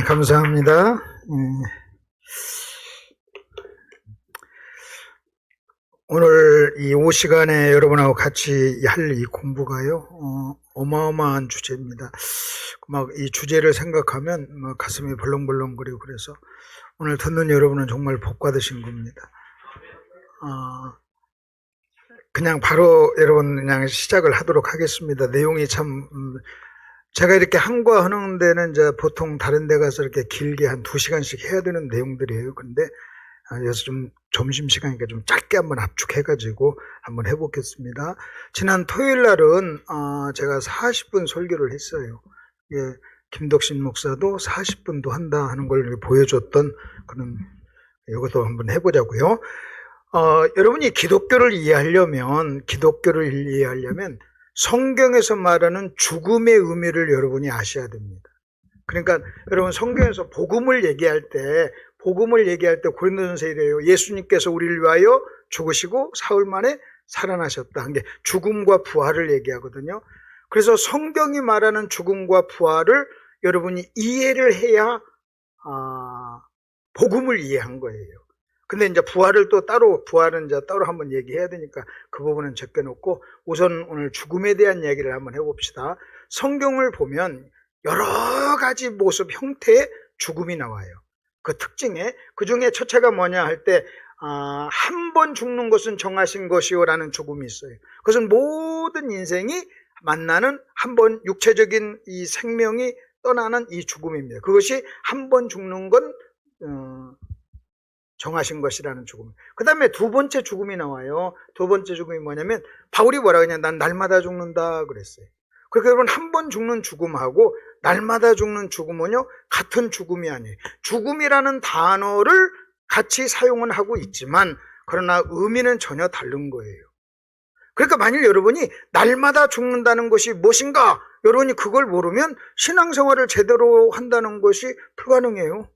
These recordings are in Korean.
감사합니다. 오늘 이 오후 시간에 여러분하고 같이 할 이 공부가요, 어마어마한 주제입니다. 막 이 주제를 생각하면 막 가슴이 벌렁벌렁거리고 그래서 오늘 듣는 여러분은 정말 복 받으신 겁니다. 그냥 바로 여러분 그냥 시작을 하도록 하겠습니다. 내용이 참, 제가 이렇게 한과 하는 데는 이제 보통 다른 데 가서 이렇게 길게 한 2시간씩 해야 되는 내용들이에요. 근데 그래서 좀 점심시간이니까 좀 짧게 한번 압축해가지고 한번 해보겠습니다. 지난 토요일 날은 제가 40분 설교를 했어요. 예, 김덕신 목사도 40분도 한다 하는 걸 보여줬던 그런, 이것도 한번 해보자고요. 여러분이 기독교를 이해하려면 성경에서 말하는 죽음의 의미를 여러분이 아셔야 됩니다. 그러니까 여러분 성경에서 복음을 얘기할 때 고린도전서에 이래요. 예수님께서 우리를 위하여 죽으시고 사흘 만에 살아나셨다 한 게 죽음과 부활을 얘기하거든요. 그래서 성경이 말하는 죽음과 부활을 여러분이 이해를 해야 복음을 이해한 거예요. 근데 이제 부활은 이제 따로 한번 얘기해야 되니까 그 부분은 제껴놓고 우선 오늘 죽음에 대한 얘기를 한번 해봅시다. 성경을 보면 여러 가지 모습, 형태의 죽음이 나와요. 그 특징에, 그 중에 첫째가 뭐냐 할 때, 한 번 죽는 것은 정하신 것이요 라는 죽음이 있어요. 그것은 모든 인생이 만나는 한 번 육체적인 이 생명이 떠나는 이 죽음입니다. 그것이 한 번 죽는 건, 정하신 것이라는 죽음. 그 다음에 두 번째 죽음이 나와요. 두 번째 죽음이 뭐냐면, 바울이 뭐라 그러냐, 난 날마다 죽는다 그랬어요. 그러니까 여러분 한 번 죽는 죽음하고 날마다 죽는 죽음은요 같은 죽음이 아니에요. 죽음이라는 단어를 같이 사용은 하고 있지만 그러나 의미는 전혀 다른 거예요. 그러니까 만일 여러분이 날마다 죽는다는 것이 무엇인가 여러분이 그걸 모르면 신앙생활을 제대로 한다는 것이 불가능해요.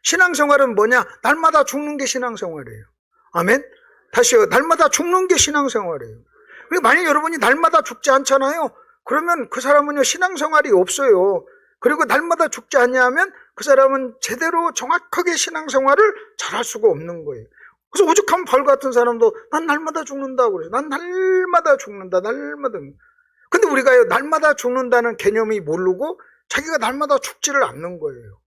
신앙생활은 뭐냐? 날마다 죽는 게 신앙생활이에요. 아멘? 다시요. 날마다 죽는 게 신앙생활이에요. 만일 여러분이 날마다 죽지 않잖아요. 그러면 그 사람은요 신앙생활이 없어요. 그리고 날마다 죽지 않냐면 그 사람은 제대로 정확하게 신앙생활을 잘할 수가 없는 거예요. 그래서 오죽하면 바울 같은 사람도 난 날마다 죽는다고 그래요. 난 날마다 죽는다, 날마다. 근데 우리가요 날마다 죽는다는 개념이 모르고 자기가 날마다 죽지를 않는 거예요.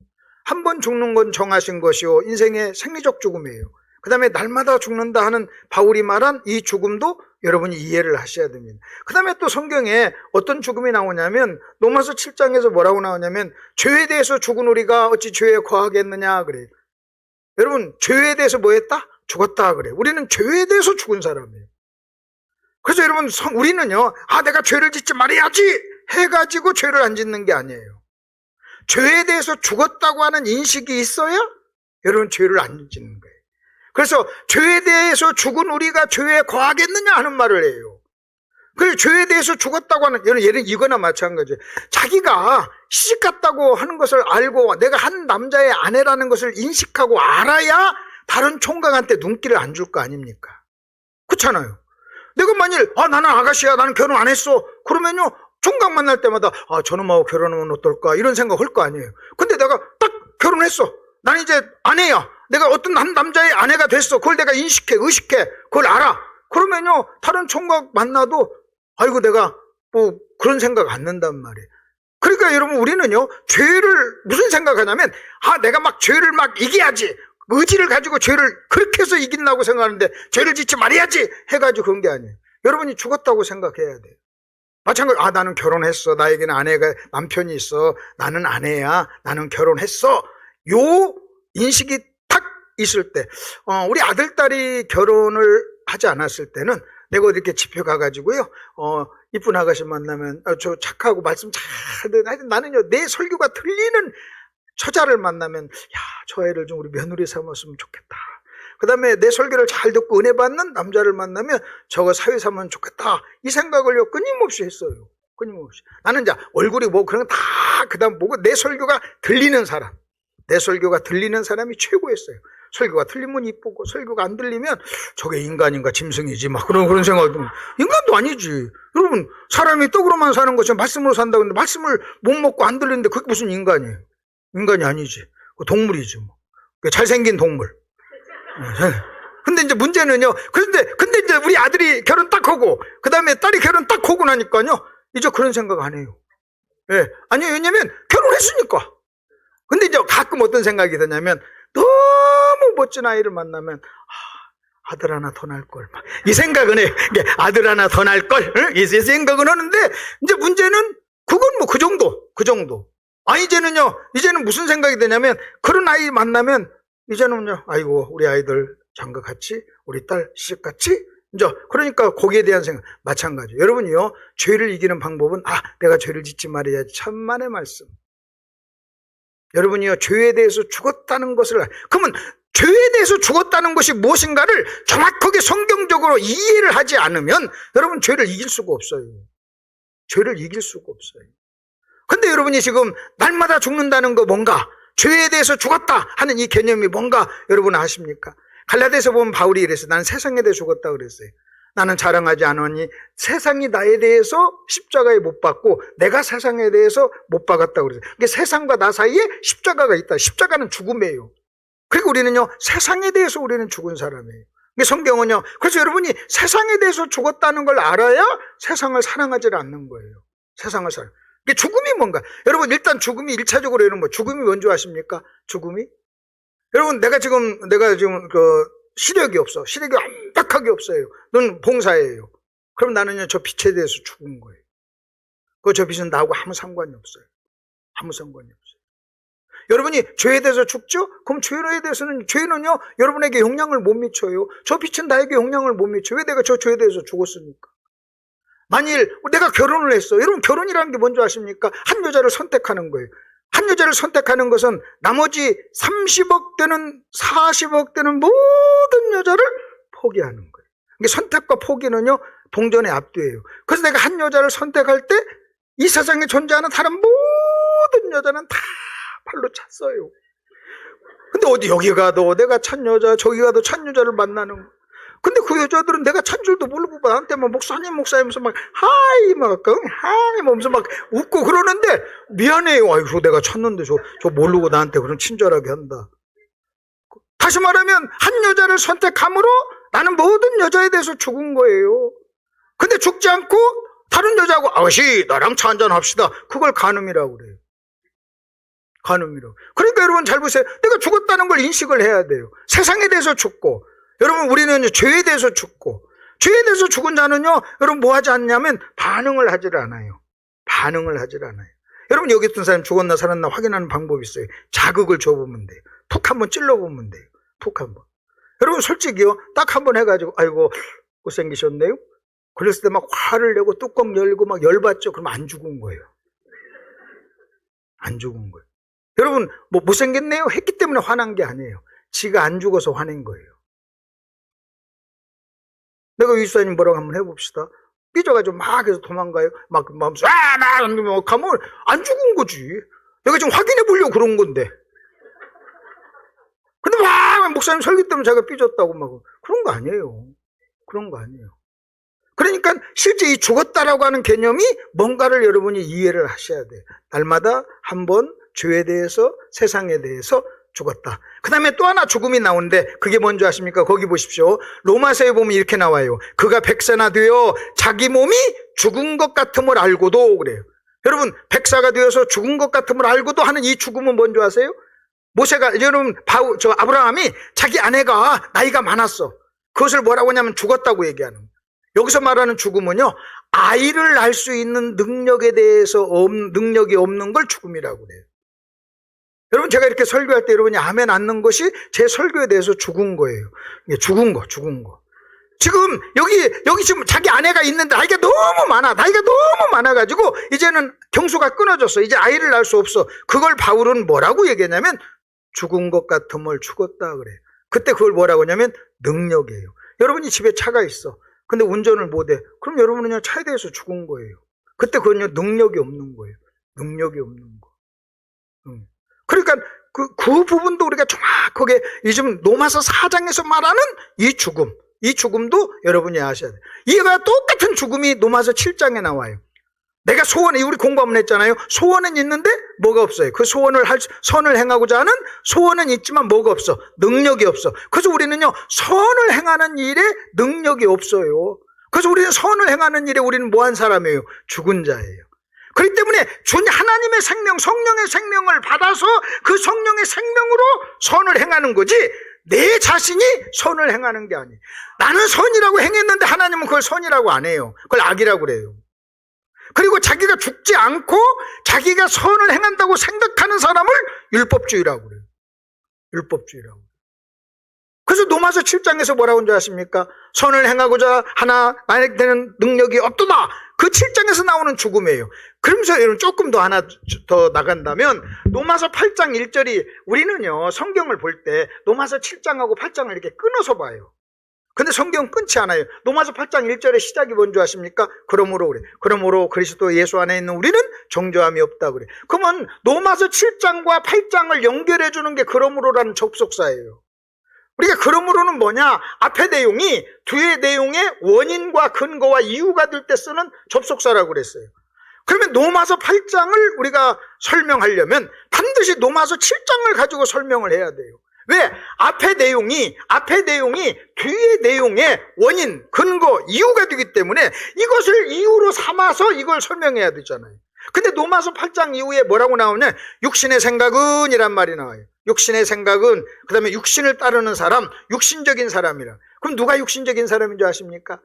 한 번 죽는 건 정하신 것이요 인생의 생리적 죽음이에요. 그 다음에 날마다 죽는다 하는 바울이 말한 이 죽음도 여러분이 이해를 하셔야 됩니다. 그 다음에 또 성경에 어떤 죽음이 나오냐면 로마서 7장에서 뭐라고 나오냐면 죄에 대해서 죽은 우리가 어찌 죄에 거하겠느냐 그래요. 여러분 죄에 대해서 뭐 했다? 죽었다 그래요. 우리는 죄에 대해서 죽은 사람이에요. 그래서 여러분 우리는요 내가 죄를 짓지 말아야지 해가지고 죄를 안 짓는 게 아니에요. 죄에 대해서 죽었다고 하는 인식이 있어야 여러분 죄를 안 짓는 거예요. 그래서 죄에 대해서 죽은 우리가 죄에 거하겠느냐 하는 말을 해요. 그래서 죄에 대해서 죽었다고 하는, 예를 이거나 마찬가지예요. 자기가 시집갔다고 하는 것을 알고 내가 한 남자의 아내라는 것을 인식하고 알아야 다른 총각한테 눈길을 안 줄 거 아닙니까? 그렇잖아요. 내가 만일 나는 아가씨야, 나는 결혼 안 했어 그러면요 총각 만날 때마다 저놈하고 결혼하면 어떨까 이런 생각 할 거 아니에요. 근데 내가 딱 결혼했어, 난 이제 아내야, 내가 어떤 한 남자의 아내가 됐어, 그걸 내가 의식해 그걸 알아. 그러면요 다른 총각 만나도 아이고 내가 뭐 그런 생각 안 든단 말이에요. 그러니까 여러분 우리는요 죄를 무슨 생각하냐면 내가 막 죄를 막 이겨야지, 의지를 가지고 죄를 그렇게 해서 이긴다고 생각하는데 죄를 짓지 말아야지 해가지고 그런 게 아니에요. 여러분이 죽었다고 생각해야 돼요. 마찬가지 나는 결혼했어, 나에게는 남편이 있어, 나는 아내야, 나는 결혼했어, 요 인식이 딱 있을 때, 우리 아들, 딸이 결혼을 하지 않았을 때는 내가 어디 이렇게 집회 가가지고요, 이쁜 아가씨 만나면, 저 착하고 말씀 잘 듣는, 나는요, 내 설교가 들리는 처자를 만나면, 저 애를 좀 우리 며느리 삼았으면 좋겠다. 그 다음에 내 설교를 잘 듣고 은혜 받는 남자를 만나면 저거 사위 삼으면 좋겠다. 이 생각을요, 끊임없이 했어요. 끊임없이. 나는 이제 얼굴이 뭐 그런 거 다, 그 다음 보고 내 설교가 들리는 사람. 내 설교가 들리는 사람이 최고였어요. 설교가 들리면 이쁘고 설교가 안 들리면 저게 인간인가 짐승이지 막 그런 생각도. 인간도 아니지. 여러분 사람이 떡으로만 사는 것이 말씀으로 산다고 했는데 말씀을 못 먹고 안 들리는데 그게 무슨 인간이에요. 인간이 아니지. 동물이지 뭐. 잘생긴 동물. 근데 이제 문제는요. 근데 이제 우리 아들이 결혼 딱 하고 그 다음에 딸이 결혼 딱 하고 나니까요. 이제 그런 생각 안 해요. 예. 아니, 왜냐면 결혼했으니까. 근데 이제 가끔 어떤 생각이 드냐면 너무 멋진 아이를 만나면 아들 하나 더 날 걸. 이 생각은 해. 아들 하나 더 날 걸. 이 생각은 하는데 이제 문제는 그건 뭐 그 정도. 이제는 무슨 생각이 드냐면 그런 아이 만나면 이제는요. 아이고 우리 아이들 장가같이 우리 딸 시집같이 이제 그러니까 거기에 대한 생각 마찬가지. 여러분이요. 죄를 이기는 방법은 내가 죄를 짓지 말아야지. 천만의 말씀. 여러분이요. 죄에 대해서 죽었다는 것을 그러면 죄에 대해서 죽었다는 것이 무엇인가를 정확하게 성경적으로 이해를 하지 않으면 여러분 죄를 이길 수가 없어요. 죄를 이길 수가 없어요. 근데 여러분이 지금 날마다 죽는다는 거 뭔가 죄에 대해서 죽었다 하는 이 개념이 뭔가 여러분 아십니까? 갈라디아서 보면 바울이 이랬어요. 나는 세상에 대해 죽었다 그랬어요. 나는 자랑하지 않으니 세상이 나에 대해서 십자가에 못 박고 내가 세상에 대해서 못 박았다고 그랬어요. 이게 세상과 나 사이에 십자가가 있다. 십자가는 죽음이에요. 그리고 우리는요, 세상에 대해서 우리는 죽은 사람이에요. 성경은요, 그래서 여러분이 세상에 대해서 죽었다는 걸 알아야 세상을 사랑하지 않는 거예요. 세상을 사랑. 이게 죽음이 뭔가? 여러분, 일단 죽음이 1차적으로 여러분 뭐, 죽음이 뭔지 아십니까? 죽음이? 여러분, 내가 지금 시력이 없어. 시력이 완벽하게 없어요. 넌 봉사예요. 그럼 나는요, 저 빛에 대해서 죽은 거예요. 저 빛은 나하고 아무 상관이 없어요. 아무 상관이 없어요. 여러분이 죄에 대해서 죽죠? 그럼 죄는요, 여러분에게 영향을 못 미쳐요. 저 빛은 나에게 영향을 못 미쳐요. 왜 내가 저 죄에 대해서 죽었습니까? 만일 내가 결혼을 했어. 여러분, 결혼이라는 게 뭔지 아십니까? 한 여자를 선택하는 거예요. 한 여자를 선택하는 것은 나머지 30억 되는 40억 되는 모든 여자를 포기하는 거예요. 이게 선택과 포기는요, 동전의 앞뒤예요. 그래서 내가 한 여자를 선택할 때 이 세상에 존재하는 다른 모든 여자는 다 팔로 찼어요. 근데 어디 여기 가도 내가 찬 여자, 저기 가도 찬 여자를 만나는 거. 근데 그 여자들은 내가 찬 줄도 모르고 나한테 막 목사님 하면서 막 하이 하면서 막 웃고 그러는데 미안해요. 아이고 내가 쳤는데 저 모르고 나한테 그런 친절하게 한다. 다시 말하면 한 여자를 선택함으로 나는 모든 여자에 대해서 죽은 거예요. 근데 죽지 않고 다른 여자하고 아가씨 나랑 차 한잔 합시다. 그걸 간음이라고 그래요. 간음이라고. 그러니까 여러분 잘 보세요. 내가 죽었다는 걸 인식을 해야 돼요. 세상에 대해서 죽고 여러분 우리는 죄에 대해서 죽고 죄에 대해서 죽은 자는요 여러분 뭐 하지 않냐면 반응을 하질 않아요. 반응을 하질 않아요. 여러분 여기 있던 사람 죽었나 살았나 확인하는 방법이 있어요. 자극을 줘보면 돼요. 툭 한번 찔러보면 돼요. 툭 한번. 여러분 솔직히요 딱 한번 해가지고 아이고 못생기셨네요. 그랬을 때 막 화를 내고 뚜껑 열고 막 열받죠. 그러면 안 죽은 거예요. 안 죽은 거예요. 여러분 뭐 못생겼네요 했기 때문에 화난 게 아니에요. 지가 안 죽어서 화낸 거예요. 내가 위수사님 뭐라고 한번 해봅시다. 삐져가지고 막 해서 도망가요. 막 마음속 막 가면 안 죽은 거지. 내가 지금 확인해 보려고 그런 건데. 근데 막 목사님 설교 때문에 자기가 삐졌다고 막 그런 거 아니에요. 그런 거 아니에요. 그러니까 실제 이 죽었다라고 하는 개념이 뭔가를 여러분이 이해를 하셔야 돼요. 날마다 한 번 죄에 대해서 세상에 대해서 죽었다. 그 다음에 또 하나 죽음이 나오는데 그게 뭔지 아십니까? 거기 보십시오. 로마서에 보면 이렇게 나와요. 그가 백사나 되어 자기 몸이 죽은 것 같음을 알고도 그래요. 여러분 백사가 되어서 죽은 것 같음을 알고도 하는 이 죽음은 뭔지 아세요? 모세가 여러분 아브라함이 자기 아내가 나이가 많았어. 그것을 뭐라고 하냐면 죽었다고 얘기하는 거예요. 여기서 말하는 죽음은요 아이를 낳을 수 있는 능력에 대해서 능력이 없는 걸 죽음이라고 그래요. 여러분 제가 이렇게 설교할 때 여러분이 아멘 않는 것이 제 설교에 대해서 죽은 거예요. 죽은 거. 지금 여기 지금 자기 아내가 있는데 나이가 너무 많아가지고 이제는 경수가 끊어졌어. 이제 아이를 낳을 수 없어. 그걸 바울은 뭐라고 얘기했냐면 죽은 것 같음을 죽었다 그래요. 그때 그걸 뭐라고 하냐면 능력이에요. 여러분이 집에 차가 있어. 근데 운전을 못해. 그럼 여러분은요 차에 대해서 죽은 거예요. 그때 그건요 능력이 없는 거예요. 능력이 없는 거. 그러니까 그 부분도 우리가 정확하게 요즘 로마서 4장에서 말하는 이 죽음도 여러분이 아셔야 돼요. 이와 똑같은 죽음이 로마서 7장에 나와요. 내가 소원이, 우리 공부 한번 했잖아요. 소원은 있는데 뭐가 없어요. 그 소원을 선을 행하고자 하는 소원은 있지만 뭐가 없어? 능력이 없어. 그래서 우리는요, 선을 행하는 일에 능력이 없어요. 그래서 우리는 선을 행하는 일에 우리는 뭐한 사람이에요? 죽은 자예요. 그렇기 때문에 하나님의 생명, 성령의 생명을 받아서 그 성령의 생명으로 선을 행하는 거지, 내 자신이 선을 행하는 게 아니에요. 나는 선이라고 행했는데 하나님은 그걸 선이라고 안 해요. 그걸 악이라고 그래요. 그리고 자기가 죽지 않고 자기가 선을 행한다고 생각하는 사람을 율법주의라고 그래요. 율법주의라고. 그래서 로마서 7장에서 뭐라고 하는지 아십니까? 선을 행하고자 하나 나에게는 능력이 없도다. 그 7장에서 나오는 죽음이에요. 그러면서 여러분 조금 더 하나 더 나간다면 로마서 8장 1절이, 우리는요 성경을 볼 때 로마서 7장하고 8장을 이렇게 끊어서 봐요. 근데 성경은 끊지 않아요. 로마서 8장 1절의 시작이 뭔지 아십니까? 그러므로 그래. 그러므로 그리스도 예수 안에 있는 우리는 정죄함이 없다 그래. 그러면 로마서 7장과 8장을 연결해 주는 게 그러므로라는 접속사예요. 우리가 그러므로는 뭐냐? 앞의 내용이 뒤의 내용의 원인과 근거와 이유가 될 때 쓰는 접속사라고 그랬어요. 그러면 로마서 8장을 우리가 설명하려면 반드시 로마서 7장을 가지고 설명을 해야 돼요. 왜? 앞의 내용이 뒤의 내용의 원인, 근거, 이유가 되기 때문에 이것을 이유로 삼아서 이걸 설명해야 되잖아요. 근데 로마서 8장 이후에 뭐라고 나오냐? 육신의 생각은 이란 말이 나와요. 육신의 생각은, 그 다음에 육신을 따르는 사람, 육신적인 사람이라. 그럼 누가 육신적인 사람인 줄 아십니까?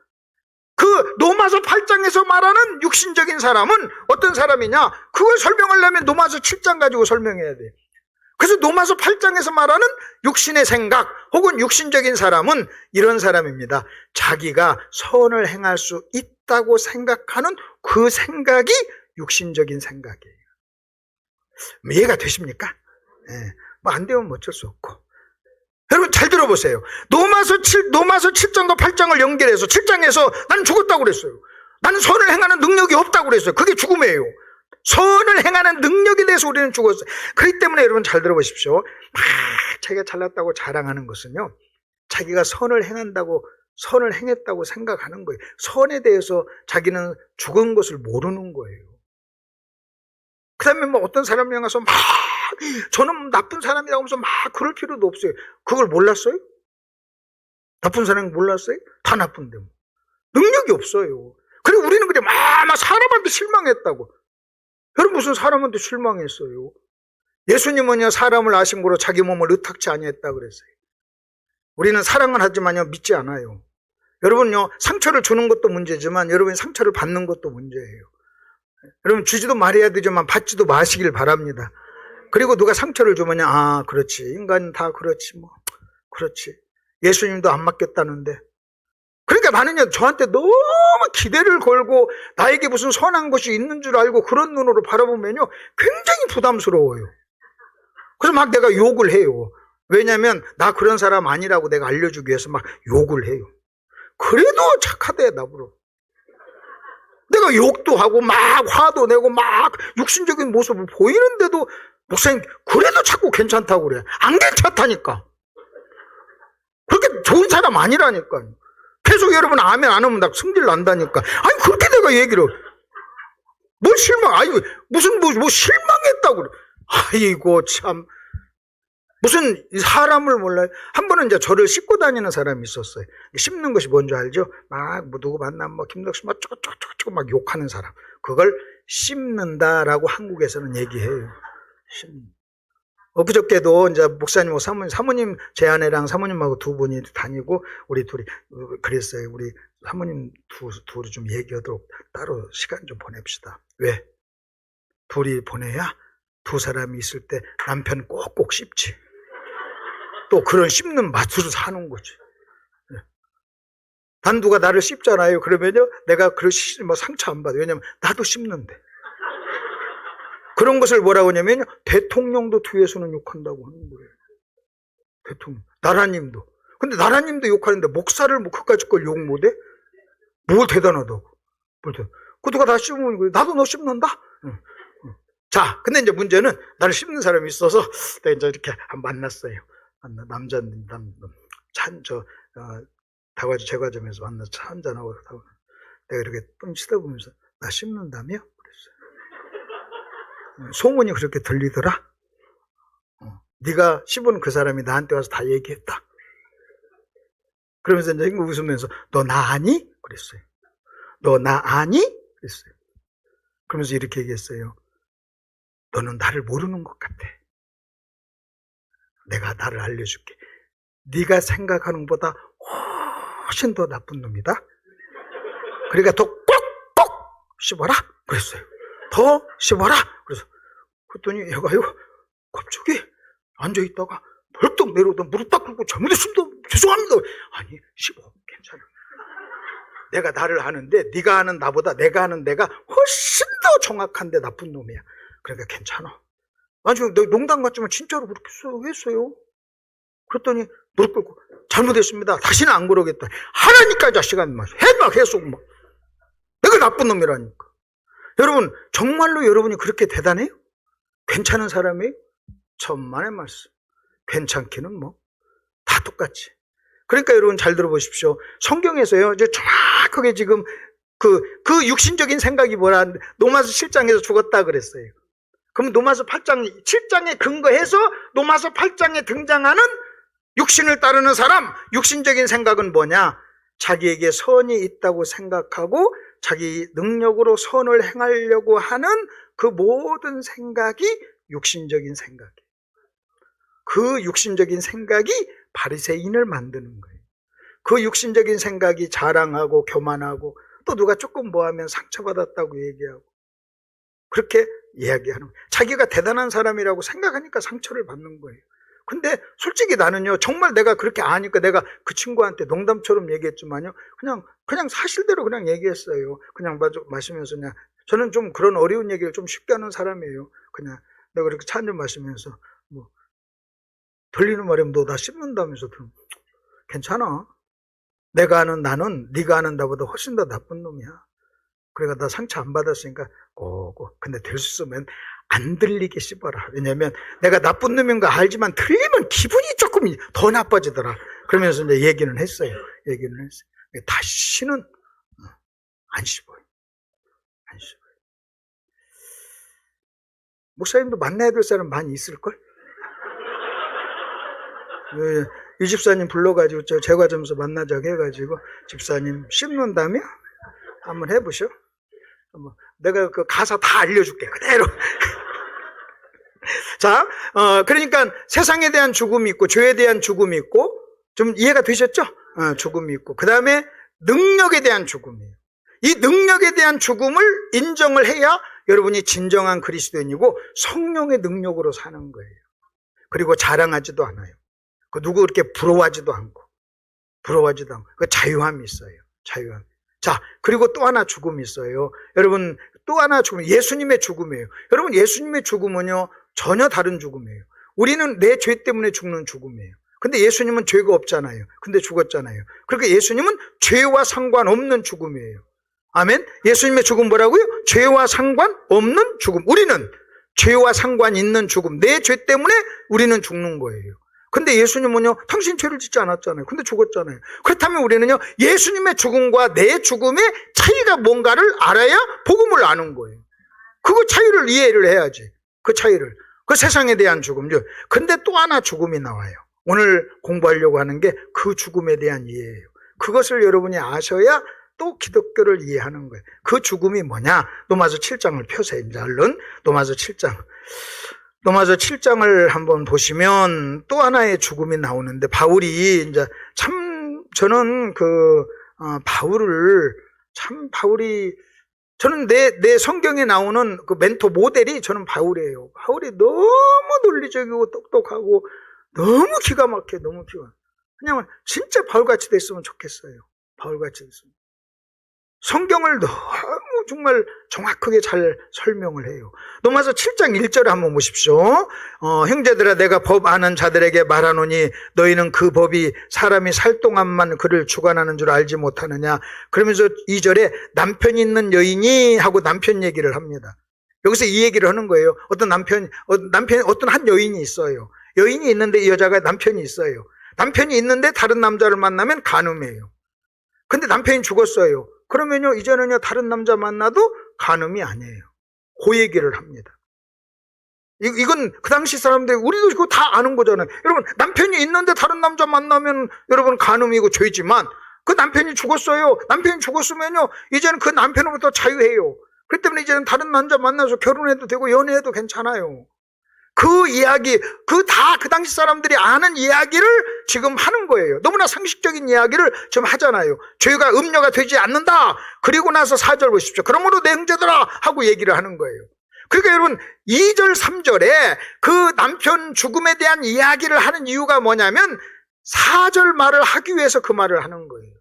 그 로마서 8장에서 말하는 육신적인 사람은 어떤 사람이냐? 그걸 설명하려면 로마서 7장 가지고 설명해야 돼요. 그래서 로마서 8장에서 말하는 육신의 생각 혹은 육신적인 사람은 이런 사람입니다. 자기가 선을 행할 수 있다고 생각하는 그 생각이 육신적인 생각이에요. 이해가 되십니까? 네. 뭐 안 되면 어쩔 수 없고. 여러분 잘 들어보세요. 로마서 7장과 8장을 연결해서 7장에서 나는 죽었다고 그랬어요. 나는 선을 행하는 능력이 없다고 그랬어요. 그게 죽음이에요. 선을 행하는 능력에 대해서 우리는 죽었어요. 그렇기 때문에 여러분 잘 들어보십시오. 자기가 잘났다고 자랑하는 것은요, 자기가 선을 행했다고 생각하는 거예요. 선에 대해서 자기는 죽은 것을 모르는 거예요. 그 다음에 뭐 어떤 사람이 가서 저는 나쁜 사람이라고 하면서 그럴 필요도 없어요. 그걸 몰랐어요? 나쁜 사람이 몰랐어요? 다 나쁜데 뭐. 능력이 없어요. 그리고 우리는 그냥 막 사람한테 실망했다고. 여러분 무슨 사람한테 실망했어요? 예수님은요 사람을 아신 거로 자기 몸을 의탁치 아니했다 그랬어요. 우리는 사랑은 하지만요 믿지 않아요. 여러분요 상처를 주는 것도 문제지만 여러분이 상처를 받는 것도 문제예요. 여러분 주지도 말아야 되지만 받지도 마시길 바랍니다. 그리고 누가 상처를 주면 그렇지, 인간은 다 그렇지 뭐, 그렇지, 예수님도 안 맡겼다는데. 그러니까 나는요 저한테 너무 기대를 걸고 나에게 무슨 선한 것이 있는 줄 알고 그런 눈으로 바라보면요 굉장히 부담스러워요. 그래서 막 내가 욕을 해요. 왜냐하면 나 그런 사람 아니라고 내가 알려주기 위해서 막 욕을 해요. 그래도 착하대 나보러. 내가 욕도 하고 막 화도 내고 막 육신적인 모습을 보이는데도 목사님 그래도 자꾸 괜찮다고 그래. 안 괜찮다니까. 그렇게 좋은 사람 아니라니까요. 계속 여러분 아멘 안 하면 나 승질 난다니까. 아니 그렇게 내가 얘기를 뭘 실망, 아니 무슨 뭐 실망했다고 그래. 아이고 참, 무슨 사람을 몰라요. 한 번은 이제 저를 씹고 다니는 사람이 있었어요. 씹는 것이 뭔지 알죠? 막 뭐 누구 만나면 뭐 김덕수 막 쪼쪼쪼쪼 막 욕하는 사람, 그걸 씹는다라고 한국에서는 얘기해요. 엊그저께도 이제 목사님하고 사모님 제 아내랑 사모님하고 두 분이 다니고 우리 둘이 그랬어요. 우리 사모님 둘이 좀 얘기하도록 따로 시간 좀 보냅시다. 왜? 둘이 보내야 두 사람이 있을 때 남편 꼭꼭 씹지. 또 그런 씹는 맛으로 사는 거지. 단두가 나를 씹잖아요. 그러면요 내가 뭐 상처 안 받아요. 왜냐면 나도 씹는데. 그런 것을 뭐라고 하냐면 대통령도 뒤에서는 욕한다고 하는 거예요. 대통령, 나라님도. 근데 나라님도 욕하는데 목사를 뭐 그까짓 걸 욕 못해? 뭘 대단하다고. 그 누가 다 씹으면 그래. 나도 너 씹는다? 응. 자, 근데 이제 문제는 나를 씹는 사람이 있어서 내가 이제 이렇게 만났어요. 다과주 제과점에서 만나서 차 한잔하고 내가 이렇게 뻥 치다 보면서 나 씹는다며? 그래서 소문이 그렇게 들리더라. 네가 씹은 그 사람이 나한테 와서 다 얘기했다. 그러면서 이제 웃으면서 너 나 아니? 그랬어요. 너 나 아니? 그랬어요. 그러면서 이렇게 얘기했어요. 너는 나를 모르는 것 같아. 내가 나를 알려줄게. 네가 생각하는 것보다 훨씬 더 나쁜 놈이다. 그러니까 더 꼭꼭 씹어라. 그랬어요. 더 씹어라. 그래서 그랬더니 얘가요 갑자기 앉아있다가 벌떡 내려오다 무릎 딱 꿇고 잘못했습니다. 죄송합니다. 아니 씹어. 괜찮아. 내가 나를 아는데 네가 아는 나보다 내가 아는 내가 훨씬 더 정확한데 나쁜 놈이야. 그러니까 괜찮아. 아니 농담 같지만 진짜로 그렇게 했어요. 그랬더니 무릎 꿇고 잘못했습니다. 다시는 안 그러겠다. 하라니까 자식아. 해봐 계속 막. 내가 나쁜 놈이라니까. 여러분 정말로 여러분이 그렇게 대단해요? 괜찮은 사람이에요? 천만의 말씀. 괜찮기는 뭐 다 똑같이. 그러니까 여러분 잘 들어보십시오. 성경에서요 이제 정확하게 지금 그 육신적인 생각이 뭐라 로마서 7장에서 죽었다 그랬어요. 그럼 로마서 8장 7장에 근거해서 로마서 8장에 등장하는 육신을 따르는 사람, 육신적인 생각은 뭐냐? 자기에게 선이 있다고 생각하고 자기 능력으로 선을 행하려고 하는 그 모든 생각이 육신적인 생각이에요. 그 육신적인 생각이 바리새인을 만드는 거예요. 그 육신적인 생각이 자랑하고 교만하고 또 누가 조금 뭐하면 상처받았다고 얘기하고 그렇게 이야기하는 거예요. 자기가 대단한 사람이라고 생각하니까 상처를 받는 거예요. 근데 솔직히 나는요 정말 내가 그렇게 아니까 내가 그 친구한테 농담처럼 얘기했지만요 그냥 사실대로 그냥 얘기했어요. 그냥 마시면서 그냥 저는 좀 그런 어려운 얘기를 좀 쉽게 하는 사람이에요. 그냥 내가 그렇게 차 한잔 마시면서 뭐 들리는 말이면 너 나 씹는다면서 괜찮아. 내가 아는 나는 네가 아는 나보다 훨씬 더 나쁜 놈이야. 그러니까 나 상처 안 받았으니까 근데 될 수 있으면 안 들리게 씹어라. 왜냐면 내가 나쁜 놈인 거 알지만 들리면 기분이 조금 더 나빠지더라. 그러면서 이제 얘기는 했어요. 다시는 안 씹어요. 안 씹어요. 목사님도 만나야 될 사람 많이 있을걸? 이 집사님 불러가지고 저 제과점에서 만나자고 해가지고 집사님 씹는다며? 한번 해보셔. 내가 그 가사 다 알려줄게 그대로. 자, 그러니까 세상에 대한 죽음이 있고 죄에 대한 죽음이 있고 좀 이해가 되셨죠? 죽음이 있고 그 다음에 능력에 대한 죽음이에요. 이 능력에 대한 죽음을 인정을 해야 여러분이 진정한 그리스도인이고 성령의 능력으로 사는 거예요. 그리고 자랑하지도 않아요. 누구 그렇게 부러워하지도 않고 그 자유함이 있어요. 자유함. 자, 그리고 또 하나 죽음이 있어요. 여러분, 또 하나 죽음, 예수님의 죽음이에요. 여러분, 예수님의 죽음은요, 전혀 다른 죽음이에요. 우리는 내 죄 때문에 죽는 죽음이에요. 근데 예수님은 죄가 없잖아요. 근데 죽었잖아요. 그러니까 예수님은 죄와 상관없는 죽음이에요. 아멘? 예수님의 죽음 뭐라고요? 죄와 상관없는 죽음. 우리는 죄와 상관 있는 죽음. 내 죄 때문에 우리는 죽는 거예요. 근데 예수님은요, 당신 죄를 짓지 않았잖아요. 근데 죽었잖아요. 그렇다면 우리는요, 예수님의 죽음과 내 죽음의 차이가 뭔가를 알아야 복음을 아는 거예요. 그거 차이를 이해를 해야지. 그 차이를. 그 세상에 대한 죽음죠. 근데 또 하나 죽음이 나와요. 오늘 공부하려고 하는 게 그 죽음에 대한 이해예요. 그것을 여러분이 아셔야 또 기독교를 이해하는 거예요. 그 죽음이 뭐냐? 로마서 7장을 펴세요. 이제 얼른 로마서 7장. 로마서 7장을 한번 보시면 또 하나의 죽음이 나오는데 바울이 이제 참 저는 바울이 저는 내 성경에 나오는 그 멘토 모델이 저는 바울이에요. 바울이 너무 논리적이고 똑똑하고 너무 기가 막혀. 너무 기가 막혀. 그냥 진짜 바울같이 됐으면 좋겠어요. 바울같이 됐으면. 성경을 너무 정말 정확하게 잘 설명을 해요. 로마서 7장 1절을 한번 보십시오. 형제들아 내가 법 아는 자들에게 말하노니 너희는 그 법이 사람이 살 동안만 그를 주관하는 줄 알지 못하느냐. 그러면서 2절에 남편이 있는 여인이 하고 남편 얘기를 합니다. 여기서 이 얘기를 하는 거예요. 어떤 한 여인이 있어요. 여인이 있는데 이 여자가 남편이 있어요. 남편이 있는데 다른 남자를 만나면 간음이에요. 근데 남편이 죽었어요. 그러면요, 이제는요, 다른 남자 만나도 간음이 아니에요. 그 얘기를 합니다. 이건 그 당시 사람들, 우리도 그거 다 아는 거잖아요. 여러분, 남편이 있는데 다른 남자 만나면 여러분 간음이고 죄지만, 그 남편이 죽었어요. 남편이 죽었으면요, 이제는 그 남편으로부터 자유해요. 그렇기 때문에 이제는 다른 남자 만나서 결혼해도 되고 연애해도 괜찮아요. 그 이야기, 그 당시 사람들이 아는 이야기를 지금 하는 거예요. 너무나 상식적인 이야기를 지금 하잖아요. 죄가 음녀가 되지 않는다. 그리고 나서 4절 보십시오. 그러므로 내 형제들아 하고 얘기를 하는 거예요. 그러니까 여러분 2절 3절에 그 남편 죽음에 대한 이야기를 하는 이유가 뭐냐면 4절 말을 하기 위해서 그 말을 하는 거예요.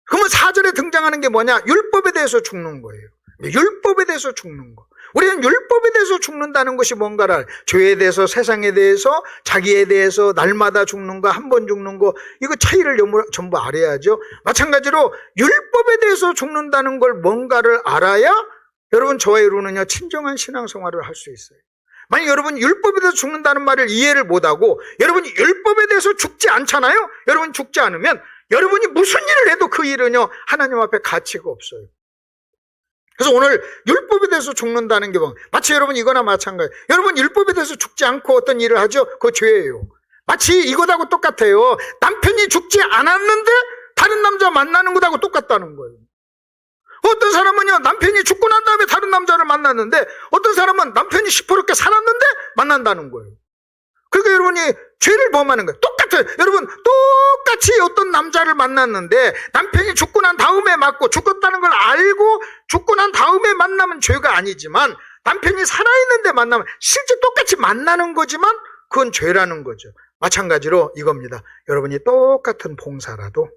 그러면 4절에 등장하는 게 뭐냐? 율법에 대해서 죽는 거예요. 율법에 대해서 죽는 거. 우리는 율법에 대해서 죽는다는 것이 뭔가를, 죄에 대해서, 세상에 대해서, 자기에 대해서, 날마다 죽는 거, 한 번 죽는 거, 이거 차이를 전부 알아야죠. 마찬가지로 율법에 대해서 죽는다는 걸 뭔가를 알아야 여러분 저와 여러분은요 친정한 신앙생활을 할 수 있어요. 만약 여러분 율법에 대해서 죽는다는 말을 이해를 못하고 여러분이 율법에 대해서 죽지 않잖아요. 여러분 죽지 않으면 여러분이 무슨 일을 해도 그 일은요 하나님 앞에 가치가 없어요. 그래서 오늘 율법에 대해서 죽는다는 게 마치 여러분 이거나 마찬가지예요. 여러분 율법에 대해서 죽지 않고 어떤 일을 하죠? 그거 죄예요. 마치 이것하고 똑같아요. 남편이 죽지 않았는데 다른 남자 만나는 것하고 똑같다는 거예요. 어떤 사람은요 남편이 죽고 난 다음에 다른 남자를 만났는데 어떤 사람은 남편이 시퍼렇게 살았는데 만난다는 거예요. 그러니까 여러분이 죄를 범하는 거예요. 똑같아요. 여러분 똑같이 어떤 남자를 만났는데 남편이 죽고 난 다음에 맞고 죽었다는 걸 알고 죽고 난 다음에 만나면 죄가 아니지만 남편이 살아있는데 만나면 실제 똑같이 만나는 거지만 그건 죄라는 거죠. 마찬가지로 이겁니다. 여러분이 똑같은 봉사라도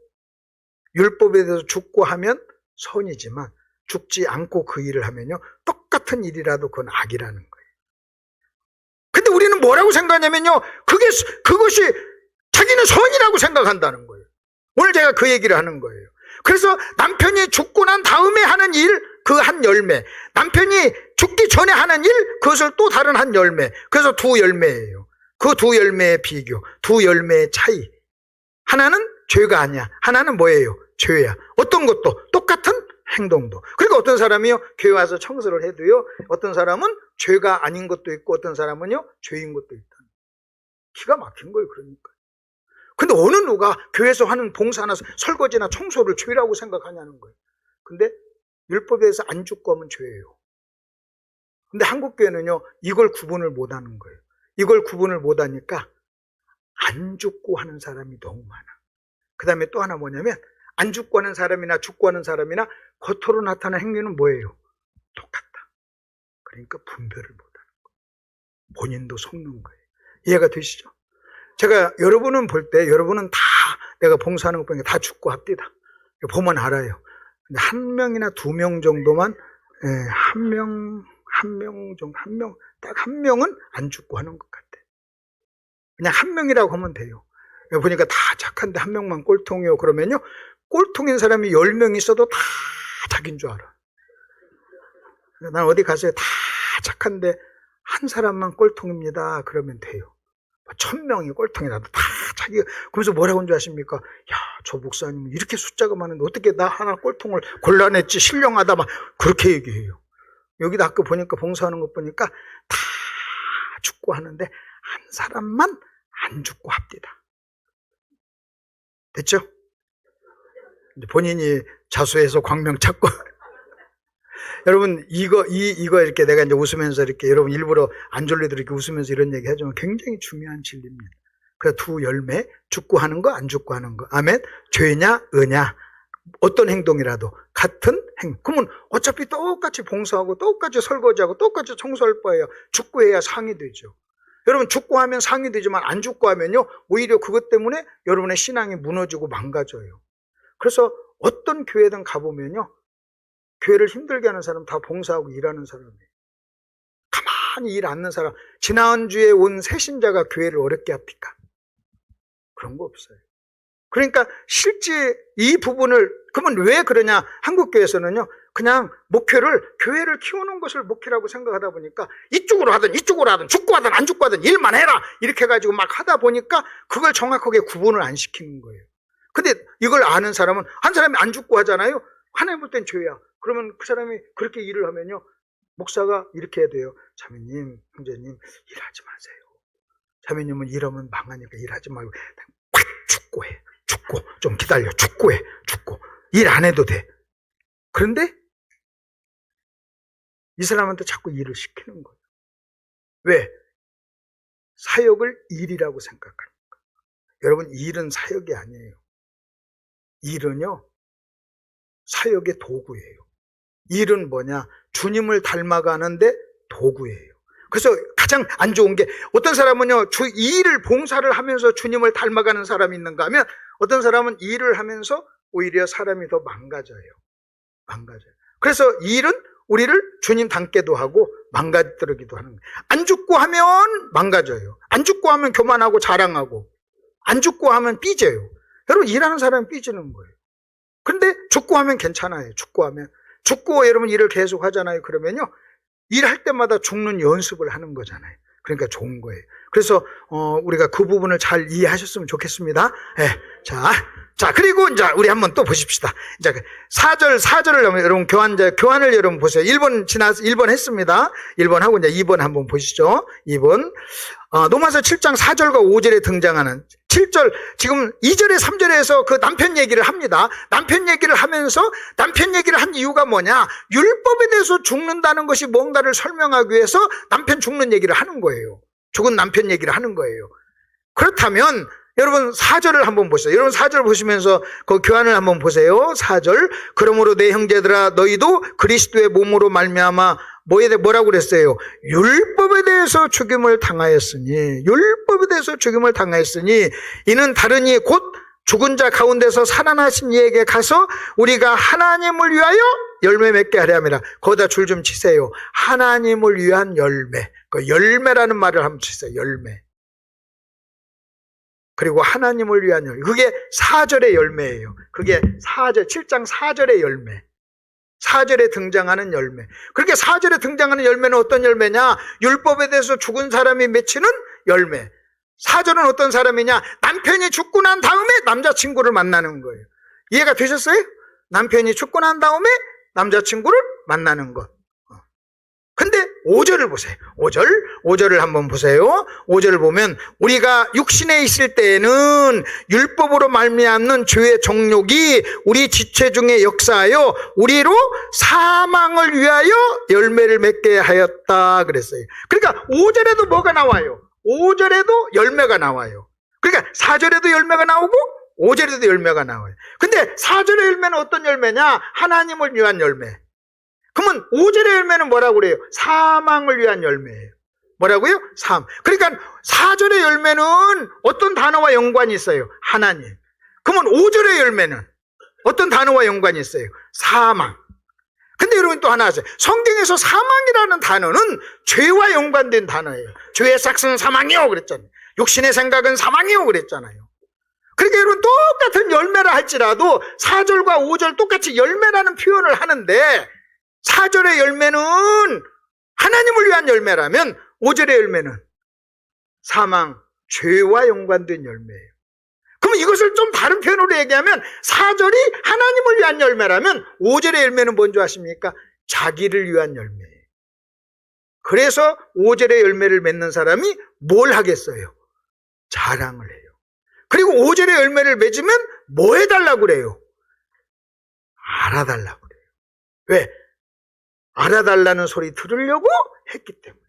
율법에 대해서 죽고 하면 선이지만 죽지 않고 그 일을 하면요 똑같은 일이라도 그건 악이라는 거예요. 근데 우리는 뭐라고 생각하냐면요 그것이 자기는 선이라고 생각한다는 거예요. 오늘 제가 그 얘기를 하는 거예요. 그래서 남편이 죽고 난 다음에 하는 일, 그 한 열매, 남편이 죽기 전에 하는 일, 그것을 또 다른 한 열매, 그래서 두 열매예요. 그 두 열매의 비교, 두 열매의 차이. 하나는 죄가 아니야, 하나는 뭐예요? 죄야. 어떤 것도 똑같은 행동도. 그러니까 어떤 사람이요 교회 와서 청소를 해도요 어떤 사람은 죄가 아닌 것도 있고 어떤 사람은요 죄인 것도 있다. 기가 막힌 거예요. 그러니까. 근데 어느 누가 교회에서 하는 봉사나 설거지나 청소를 죄라고 생각하냐는 거예요. 근데 율법에서 안 죽고 하면 죄예요. 근데 한국 교회는요 이걸 구분을 못 하는 거예요. 이걸 구분을 못 하니까 안 죽고 하는 사람이 너무 많아. 그 다음에 또 하나 뭐냐면 안 죽고 하는 사람이나 죽고 하는 사람이나 겉으로 나타나는 행위는 뭐예요? 똑같다. 그러니까 분별을 못하는 거예요. 본인도 속는 거예요. 이해가 되시죠? 제가 여러분은 볼 때 여러분은 다 내가 봉사하는 거 보니까 다 죽고 합디다. 보면 알아요. 근데 한 명이나 두 명 정도만 딱 한 명은 안 죽고 하는 것 같아. 그냥 한 명이라고 하면 돼요. 보니까 다 착한데 한 명만 꼴통이요. 그러면요 꼴통인 사람이 10명 있어도 다 자기인 줄 알아. 난 어디 가서 다 착한데 한 사람만 꼴통입니다. 그러면 돼요. 1000명이 꼴통이라도 다 자기가. 그러면서 뭐라고 하는 줄 아십니까? 야, 저 목사님은 이렇게 숫자가 많은데 어떻게 나 하나 꼴통을 골라냈지, 신령하다, 막 그렇게 얘기해요. 여기도 아까 보니까 봉사하는 것 보니까 다 죽고 하는데 한 사람만 안 죽고 합디다. 됐죠? 본인이 자수해서 광명 찾고. 여러분, 이거 이렇게 내가 이제 웃으면서 이렇게 여러분 일부러 안 졸리도 이렇게 웃으면서 이런 얘기 하지만 굉장히 중요한 진리입니다. 그래서 두 열매, 죽고 하는 거, 안 죽고 하는 거. 아멘. 죄냐, 의냐. 어떤 행동이라도 같은 행동. 그러면 어차피 똑같이 봉사하고 똑같이 설거지하고 똑같이 청소할 거예요. 죽고 해야 상이 되죠. 여러분 죽고 하면 상이 되지만 안 죽고 하면요 오히려 그것 때문에 여러분의 신앙이 무너지고 망가져요. 그래서 어떤 교회든 가보면요 교회를 힘들게 하는 사람 다 봉사하고 일하는 사람이에요. 가만히 일 않는 사람. 지난주에 온 새신자가 교회를 어렵게 합니까? 그런 거 없어요. 그러니까 실제 이 부분을 그러면 왜 그러냐? 한국 교회에서는요 그냥 목표를 교회를 키우는 것을 목표라고 생각하다 보니까 이쪽으로 하든 죽고 하든 안 죽고 하든 일만 해라 이렇게 해가지고 막 하다 보니까 그걸 정확하게 구분을 안 시키는 거예요. 근데 이걸 아는 사람은 한 사람이 안 죽고 하잖아요. 하나님 볼 땐 죄야. 그러면 그 사람이 그렇게 일을 하면요 목사가 이렇게 해야 돼요. 자매님, 형제님, 일하지 마세요. 자매님은 일하면 망하니까 일하지 말고 팍 죽고 해. 죽고 좀 기다려. 죽고 해. 죽고 일 안 해도 돼. 그런데 이 사람한테 자꾸 일을 시키는 거예요. 왜? 사역을 일이라고 생각하니까. 여러분, 일은 사역이 아니에요. 일은요, 사역의 도구예요. 일은 뭐냐? 주님을 닮아가는데 도구예요. 그래서 가장 안 좋은 게, 어떤 사람은요, 이 일을 봉사를 하면서 주님을 닮아가는 사람이 있는가 하면, 어떤 사람은 일을 하면서 오히려 사람이 더 망가져요. 그래서 일은 우리를 주님 닮게도 하고 망가뜨리기도 하는 거예요. 안 죽고 하면 망가져요. 안 죽고 하면 교만하고 자랑하고, 안 죽고 하면 삐져요. 여러분, 일하는 사람은 삐지는 거예요. 근데 죽고 하면 괜찮아요. 죽고 여러분 일을 계속 하잖아요. 그러면요, 일할 때마다 죽는 연습을 하는 거잖아요. 그러니까 좋은 거예요. 그래서 우리가 그 부분을 잘 이해하셨으면 좋겠습니다. 네. 자, 그리고 이제 우리 한번 또 보십시다. 이제 4절을 여러분 교환을 여러분 보세요. 1번 했습니다. 1번 하고 이제 2번 한번 보시죠. 2번. 로마서 7장 4절과 5절에 등장하는 7절, 지금 2절에 3절에서 그 남편 얘기를 합니다. 남편 얘기를 하면서, 남편 얘기를 한 이유가 뭐냐? 율법에 대해서 죽는다는 것이 뭔가를 설명하기 위해서 남편 죽는 얘기를 하는 거예요. 죽은 남편 얘기를 하는 거예요. 그렇다면 여러분 4절을 한번 보세요. 여러분 4절 보시면서 그 교환을 한번 보세요. 4절. 그러므로 내 형제들아, 너희도 그리스도의 몸으로 말미암아 뭐라고 그랬어요? 율법에 대해서 죽임을 당하였으니, 이는 다르니 곧 죽은 자 가운데서 살아나신 이에게 가서 우리가 하나님을 위하여 열매 맺게 하려 함이라. 거기다 줄 좀 치세요. 하나님을 위한 열매. 그 열매라는 말을 한번 치세요. 열매. 그리고 하나님을 위한 열매. 그게 4절의 열매예요. 그게 7장 4절의 열매. 4절에 등장하는 열매. 그렇게 4절에 등장하는 열매는 어떤 열매냐? 율법에 대해서 죽은 사람이 맺히는 열매. 4절은 어떤 사람이냐? 남편이 죽고 난 다음에 남자친구를 만나는 거예요. 이해가 되셨어요? 남편이 죽고 난 다음에 남자친구를 만나는 것. 근데 5절을 보세요. 5절을 한번 보세요. 5절을 보면, 우리가 육신에 있을 때에는 율법으로 말미암는 죄의 정욕이 우리 지체 중에 역사하여 우리로 사망을 위하여 열매를 맺게 하였다 그랬어요. 그러니까 5절에도 뭐가 나와요? 5절에도 열매가 나와요. 그러니까 4절에도 열매가 나오고 5절에도 열매가 나와요. 근데 4절의 열매는 어떤 열매냐? 하나님을 위한 열매. 그러면 5절의 열매는 뭐라고 그래요? 사망을 위한 열매예요. 뭐라고요? 그러니까 4절의 열매는 어떤 단어와 연관이 있어요? 하나님. 그러면 5절의 열매는 어떤 단어와 연관이 있어요? 사망. 근데 여러분 또 하나 하세요. 성경에서 사망이라는 단어는 죄와 연관된 단어예요. 죄의 싹은 사망이요 그랬잖아요. 육신의 생각은 사망이요 그랬잖아요. 그러니까 여러분 똑같은 열매라 할지라도 4절과 5절 똑같이 열매라는 표현을 하는데, 4절의 열매는 하나님을 위한 열매라면 5절의 열매는 사망, 죄와 연관된 열매예요. 그럼 이것을 좀 다른 표현으로 얘기하면 4절이 하나님을 위한 열매라면 5절의 열매는 뭔지 아십니까? 자기를 위한 열매예요. 그래서 5절의 열매를 맺는 사람이 뭘 하겠어요? 자랑을 해요. 그리고 5절의 열매를 맺으면 뭐 해달라고 그래요? 알아달라고 그래요. 왜? 알아달라는 소리 들으려고 했기 때문에.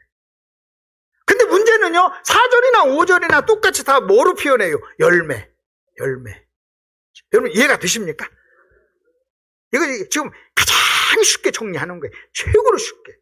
근데 문제는요, 4절이나 5절이나 똑같이 다 뭐로 표현해요? 열매. 여러분 이해가 되십니까? 이거 지금 가장 쉽게 정리하는 거예요. 최고로 쉽게.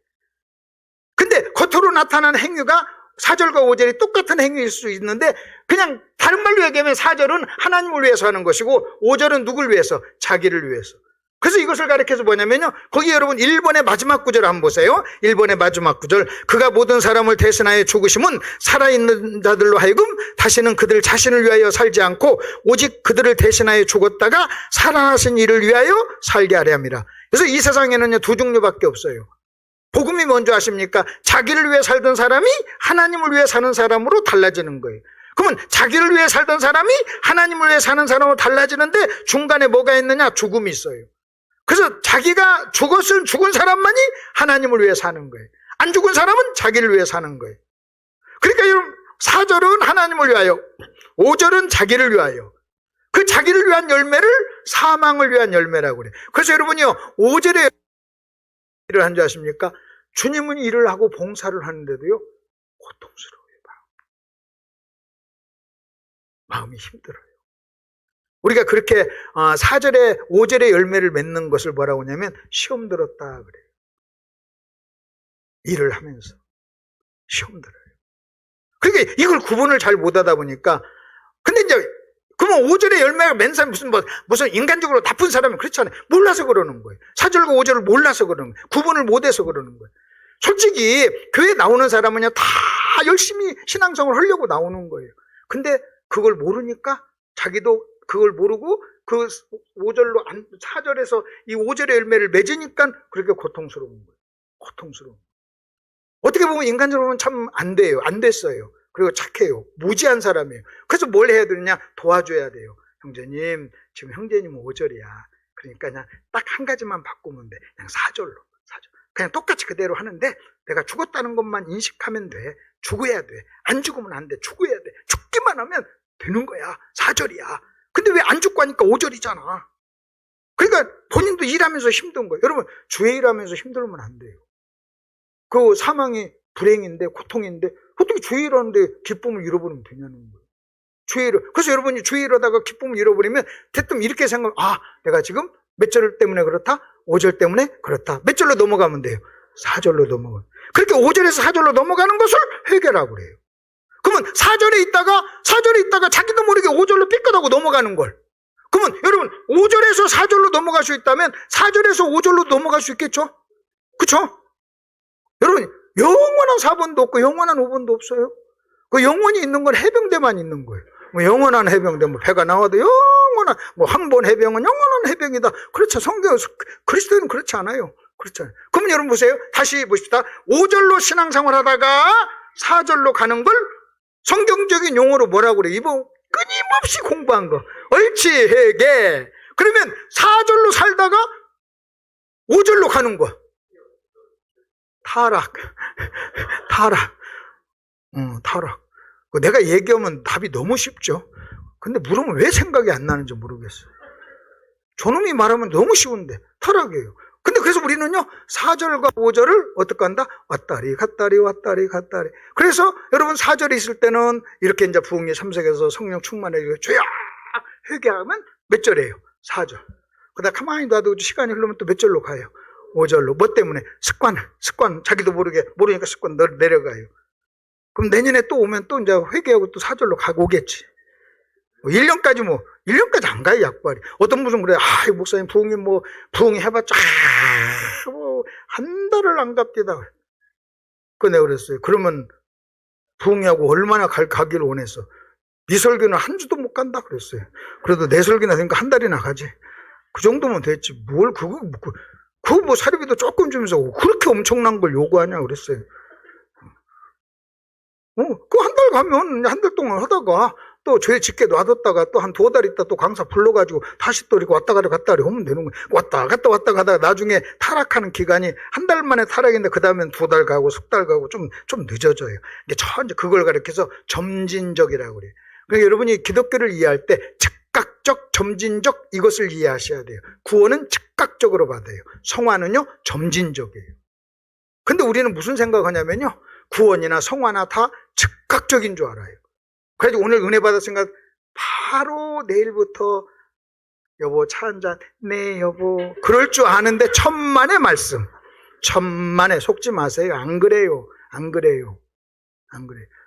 근데 겉으로 나타나는 행위가 4절과 5절이 똑같은 행위일 수 있는데, 그냥 다른 말로 얘기하면 4절은 하나님을 위해서 하는 것이고 5절은 누굴 위해서? 자기를 위해서. 그래서 이것을 가리켜서 뭐냐면요, 거기 여러분 1번의 마지막 구절 한번 보세요. 1번의 마지막 구절. 그가 모든 사람을 대신하여 죽으심은 살아있는 자들로 하여금 다시는 그들 자신을 위하여 살지 않고 오직 그들을 대신하여 죽었다가 살아나신 이를 위하여 살게 하려 함이라. 그래서 이 세상에는요, 두 종류밖에 없어요. 복음이 뭔지 아십니까? 자기를 위해 살던 사람이 하나님을 위해 사는 사람으로 달라지는 거예요. 그러면 자기를 위해 살던 사람이 하나님을 위해 사는 사람으로 달라지는데 중간에 뭐가 있느냐? 죽음이 있어요. 그래서 자기가 죽은 사람만이 하나님을 위해 사는 거예요. 안 죽은 사람은 자기를 위해 사는 거예요. 그러니까 여러분 4절은 하나님을 위하여, 5절은 자기를 위하여. 그 자기를 위한 열매를 사망을 위한 열매라고 그래요. 그래서 여러분이요 5절에 일을 한 줄 아십니까? 주님은 일을 하고 봉사를 하는데도요 고통스러워요. 마음이 힘들어요. 우리가 그렇게 4절에 5절의 열매를 맺는 것을 뭐라고 하냐면 시험 들었다 그래요. 일을 하면서 시험 들어요. 그러니까 이걸 구분을 잘 못하다 보니까, 근데 이제 그러면 5절의 열매가 맨 사람이 무슨 인간적으로 나쁜 사람은 그렇지 않아요. 몰라서 그러는 거예요. 4절과 5절을 몰라서 그러는 거예요. 구분을 못해서 그러는 거예요. 솔직히 교회 나오는 사람은요 다 열심히 신앙생활을 하려고 나오는 거예요. 근데 그걸 모르니까, 자기도 그걸 모르고 그 5절로 4절에서 이 5절의 열매를 맺으니까 그렇게 고통스러운 거예요. 고통스러운 거예요. 어떻게 보면 인간적으로는 참 안 돼요. 안 됐어요. 그리고 착해요. 무지한 사람이에요. 그래서 뭘 해야 되느냐? 도와줘야 돼요. 형제님, 지금 형제님 5절이야. 그러니까 그냥 딱 한 가지만 바꾸면 돼. 그냥 4절로. 그냥 똑같이 그대로 하는데 내가 죽었다는 것만 인식하면 돼. 죽어야 돼. 안 죽으면 안 돼. 죽어야 돼. 죽기만 하면 되는 거야. 4절이야. 근데 왜 안 죽고 하니까 5절이잖아. 그러니까 본인도 일하면서 힘든 거예요. 여러분, 주의 일하면서 힘들면 안 돼요. 그 사망이 불행인데, 고통인데 어떻게 주의 일하는데 기쁨을 잃어버리면 되냐는 거예요. 주의 일. 그래서 여러분이 주의 일하다가 기쁨을 잃어버리면 대뜸 이렇게 생각하면, 내가 지금 몇 절 때문에 그렇다? 5절 때문에 그렇다. 몇 절로 넘어가면 돼요? 4절로 넘어가요. 그렇게 5절에서 4절로 넘어가는 것을 회개라고 그래요. 그러면 4절에 있다가 자기도 모르게 5절로 삐끗하고 넘어가는 걸. 그러면 여러분 5절에서 4절로 넘어갈 수 있다면 4절에서 5절로 넘어갈 수 있겠죠? 그렇죠? 여러분 영원한 4번도 없고 영원한 5번도 없어요. 그 영원히 있는 건 해병대만 있는 거예요. 뭐 영원한 해병대, 뭐 배가 나와도 영원한, 뭐 항번 해병은 영원한 해병이다. 그렇죠. 성경, 그리스도는 그렇지 않아요. 그렇지 않아요. 그러면 여러분 보세요. 다시 보십시다. 5절로 신앙생활 하다가 4절로 가는 걸 성경적인 용어로 뭐라고 그래? 이거 끊임없이 공부한 거. 옳지, 회개. 그러면 4절로 살다가 5절로 가는 거. 타락. 타락. 내가 얘기하면 답이 너무 쉽죠. 근데 물으면 왜 생각이 안 나는지 모르겠어요. 저놈이 말하면 너무 쉬운데 타락이에요. 근데 그래서 우리는요 4절과 5절을 어떻게 한다? 왔다리 갔다리 왔다리 갔다리. 그래서 여러분 4절에 있을 때는 이렇게 이제 부흥의 3색에서 성령 충만해지고 주야 회개하면 몇 절이에요? 4절. 그다음 가만히 놔두고 시간이 흐르면 또 몇 절로 가요? 5절로. 뭐 때문에? 습관. 자기도 모르니까 습관 내려가요. 그럼 내년에 또 오면 또 이제 회개하고 또 4절로 가고 오겠지. 1년까지 안 가요, 약발이. 어떤 분은 그래, 목사님, 부흥이 해봤자, 한 달을 안 갑디다. 내가 그랬어요. 그러면 부흥회하고 얼마나 가기를 원했어. 네 설교는 한 주도 못 간다 그랬어요. 그래도 내 설교나 되니까 한 달이나 가지. 그 정도면 됐지. 그거 사료비도 조금 주면서 그렇게 엄청난 걸 요구하냐 그랬어요. 그 한 달 가면 한 달 동안 하다가 또 죄 짓게 놔뒀다가 또 한 2달 있다 또 강사 불러가지고 다시 또 이렇게 왔다 갔다 하면 되는 거예요. 왔다 갔다 하다가 나중에 타락하는 기간이 한 달 만에 타락인데 그 다음엔 2달 가고 10달 가고 좀 늦어져요. 이제 그걸 가리켜서 점진적이라고 그래요. 그러니까 여러분이 기독교를 이해할 때 즉각적, 점진적 이것을 이해하셔야 돼요. 구원은 즉각적으로 받아요. 성화는요 점진적이에요. 근데 우리는 무슨 생각하냐면요 구원이나 성화나 다 즉각적인 줄 알아요. 그래서 오늘 은혜 받았으니까 바로 내일부터 여보 차 한잔 네 여보 그럴 줄 아는데 천만의 말씀 천만에 속지 마세요. 안 그래요.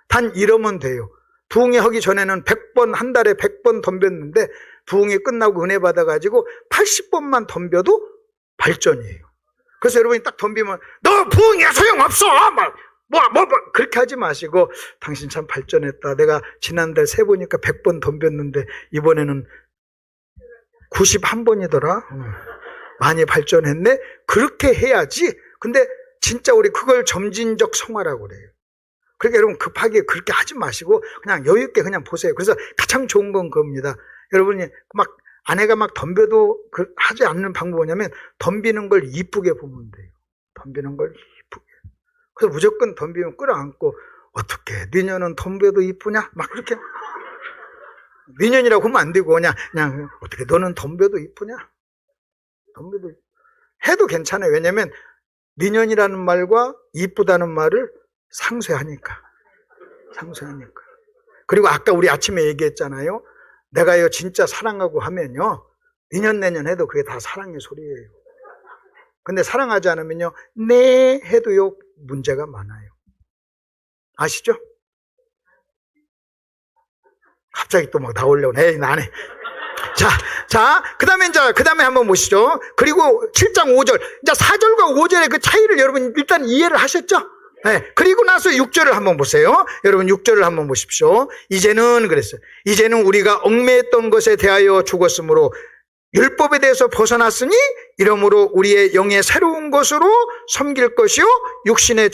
단 이러면 돼요. 부흥회 하기 전에는 100번 한 달에 100번 덤볐는데 부흥회 끝나고 은혜 받아가지고 80번만 덤벼도 발전이에요. 그래서 여러분이 딱 덤비면 너 부흥회 소용없어 그렇게 하지 마시고 당신 참 발전했다. 내가 지난달 세보니까 100번 덤볐는데 이번에는 91번이더라. 많이 발전했네. 그렇게 해야지. 근데 진짜 우리 그걸 점진적 성화라고 그래요. 그러니까 여러분 급하게 그렇게 하지 마시고 그냥 여유 있게 그냥 보세요. 그래서 가장 좋은 건 그겁니다. 여러분이 막 아내가 막 덤벼도 하지 않는 방법이 뭐냐면 덤비는 걸 이쁘게 보면 돼요. 덤비는 걸 이쁘게. 그래서 무조건 덤비면 끌어안고 어떻게 니년은 덤벼도 이쁘냐? 막 그렇게 니년이라고 하면 안 되고 그냥 어떻게 너는 덤벼도 이쁘냐? 덤벼도 해도 괜찮아요. 왜냐면 니년이라는 말과 이쁘다는 말을 상쇄하니까. 그리고 아까 우리 아침에 얘기했잖아요. 내가요 진짜 사랑하고 하면요 니년 내년 해도 그게 다 사랑의 소리예요. 근데 사랑하지 않으면요 네 해도요 문제가 많아요. 아시죠? 갑자기 또 막 나오려고 에이 나네. 그 다음에 한번 보시죠. 그리고 7장 5절. 이제 4절과 5절의 그 차이를 여러분 일단 이해를 하셨죠? 네. 그리고 나서 6절을 한번 보세요. 여러분 6절을 한번 보십시오. 이제는 그랬어요. 이제는 우리가 얽매였던 것에 대하여 죽었으므로 율법에 대해서 벗어났으니 이러므로 우리의 영의 새로운 것으로 섬길 것이요 육신의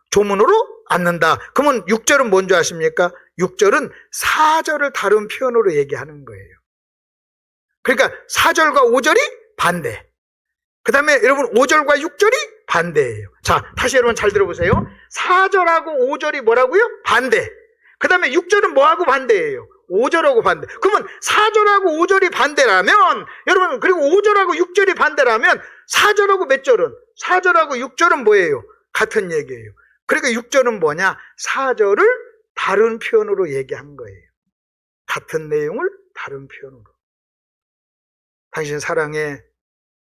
조문으로 앉는다. 그러면 6절은 뭔지 아십니까? 6절은 4절을 다른 표현으로 얘기하는 거예요. 그러니까 4절과 5절이 반대. 그 다음에 여러분 5절과 6절이 반대예요. 자, 다시 여러분 잘 들어보세요. 4절하고 5절이 뭐라고요? 반대. 그 다음에 6절은 뭐하고 반대예요? 5절하고 반대. 그러면 4절하고 5절이 반대라면 여러분 그리고 5절하고 6절이 반대라면 4절하고 몇 절은? 4절하고 6절은 뭐예요? 같은 얘기예요. 그러니까 6절은 뭐냐? 4절을 다른 표현으로 얘기한 거예요. 같은 내용을 다른 표현으로. 당신 사랑해.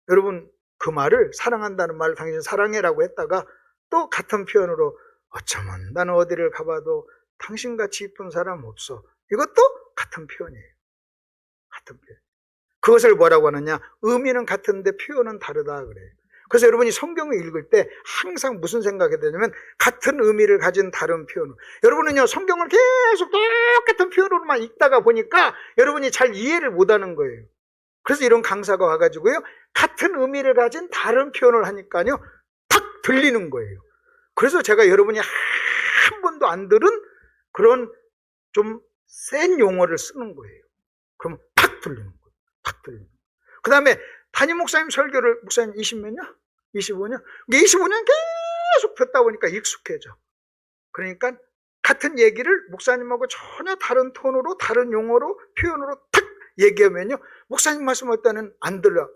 여러분 그 말을 사랑한다는 말을 당신 사랑해라고 했다가 또 같은 표현으로 어쩌면 나는 어디를 가봐도 당신같이 이쁜 사람 없어. 이것도 같은 표현이에요. 같은 표현. 그것을 뭐라고 하느냐? 의미는 같은데 표현은 다르다 그래요. 그래서 여러분이 성경을 읽을 때 항상 무슨 생각이 되냐면 같은 의미를 가진 다른 표현. 여러분은요 성경을 계속 똑같은 표현으로만 읽다가 보니까 여러분이 잘 이해를 못하는 거예요. 그래서 이런 강사가 와가지고요 같은 의미를 가진 다른 표현을 하니까요 탁 들리는 거예요. 그래서 제가 여러분이 한 번도 안 들은 그런 좀 센 용어를 쓰는 거예요. 그럼 탁 들리는 거예요. 탁 들리는 거예요. 그 다음에 담임 목사님 설교를 목사님 20몇 년? 25년? 25년 계속 듣다 보니까 익숙해져. 그러니까 같은 얘기를 목사님하고 전혀 다른 톤으로 다른 용어로 표현으로 탁 얘기하면요 목사님 말씀할 때는 안 들려.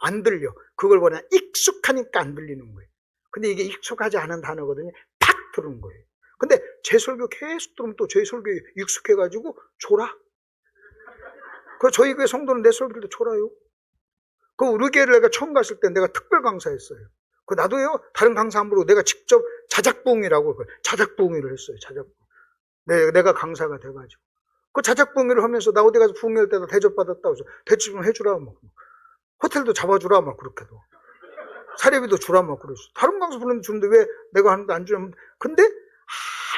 그걸 뭐냐 익숙하니까 안 들리는 거예요. 근데 이게 익숙하지 않은 단어거든요. 탁 들은 거예요. 근데 제 설교 계속 들으면 또 제 설교에 익숙해가지고 졸아. 그 저희 교회 성도는 내 설교도 졸아요. 그 우리 교회를 내가 처음 갔을 때 내가 특별 강사했어요. 그 나도요 다른 강사 안 부르고 내가 직접 자작부응이라고 자작부응을 했어요. 자작부응. 내가 강사가 돼가지고 그 자작부응을 하면서 나 어디 가서 부응할 때도 대접받았다고 해서 대접 좀 해주라 막 호텔도 잡아주라 막 그렇게도 사례비도 주라 막 그랬어. 다른 강사 부르는데 주는데 왜 내가 하는데 안 주냐면 근데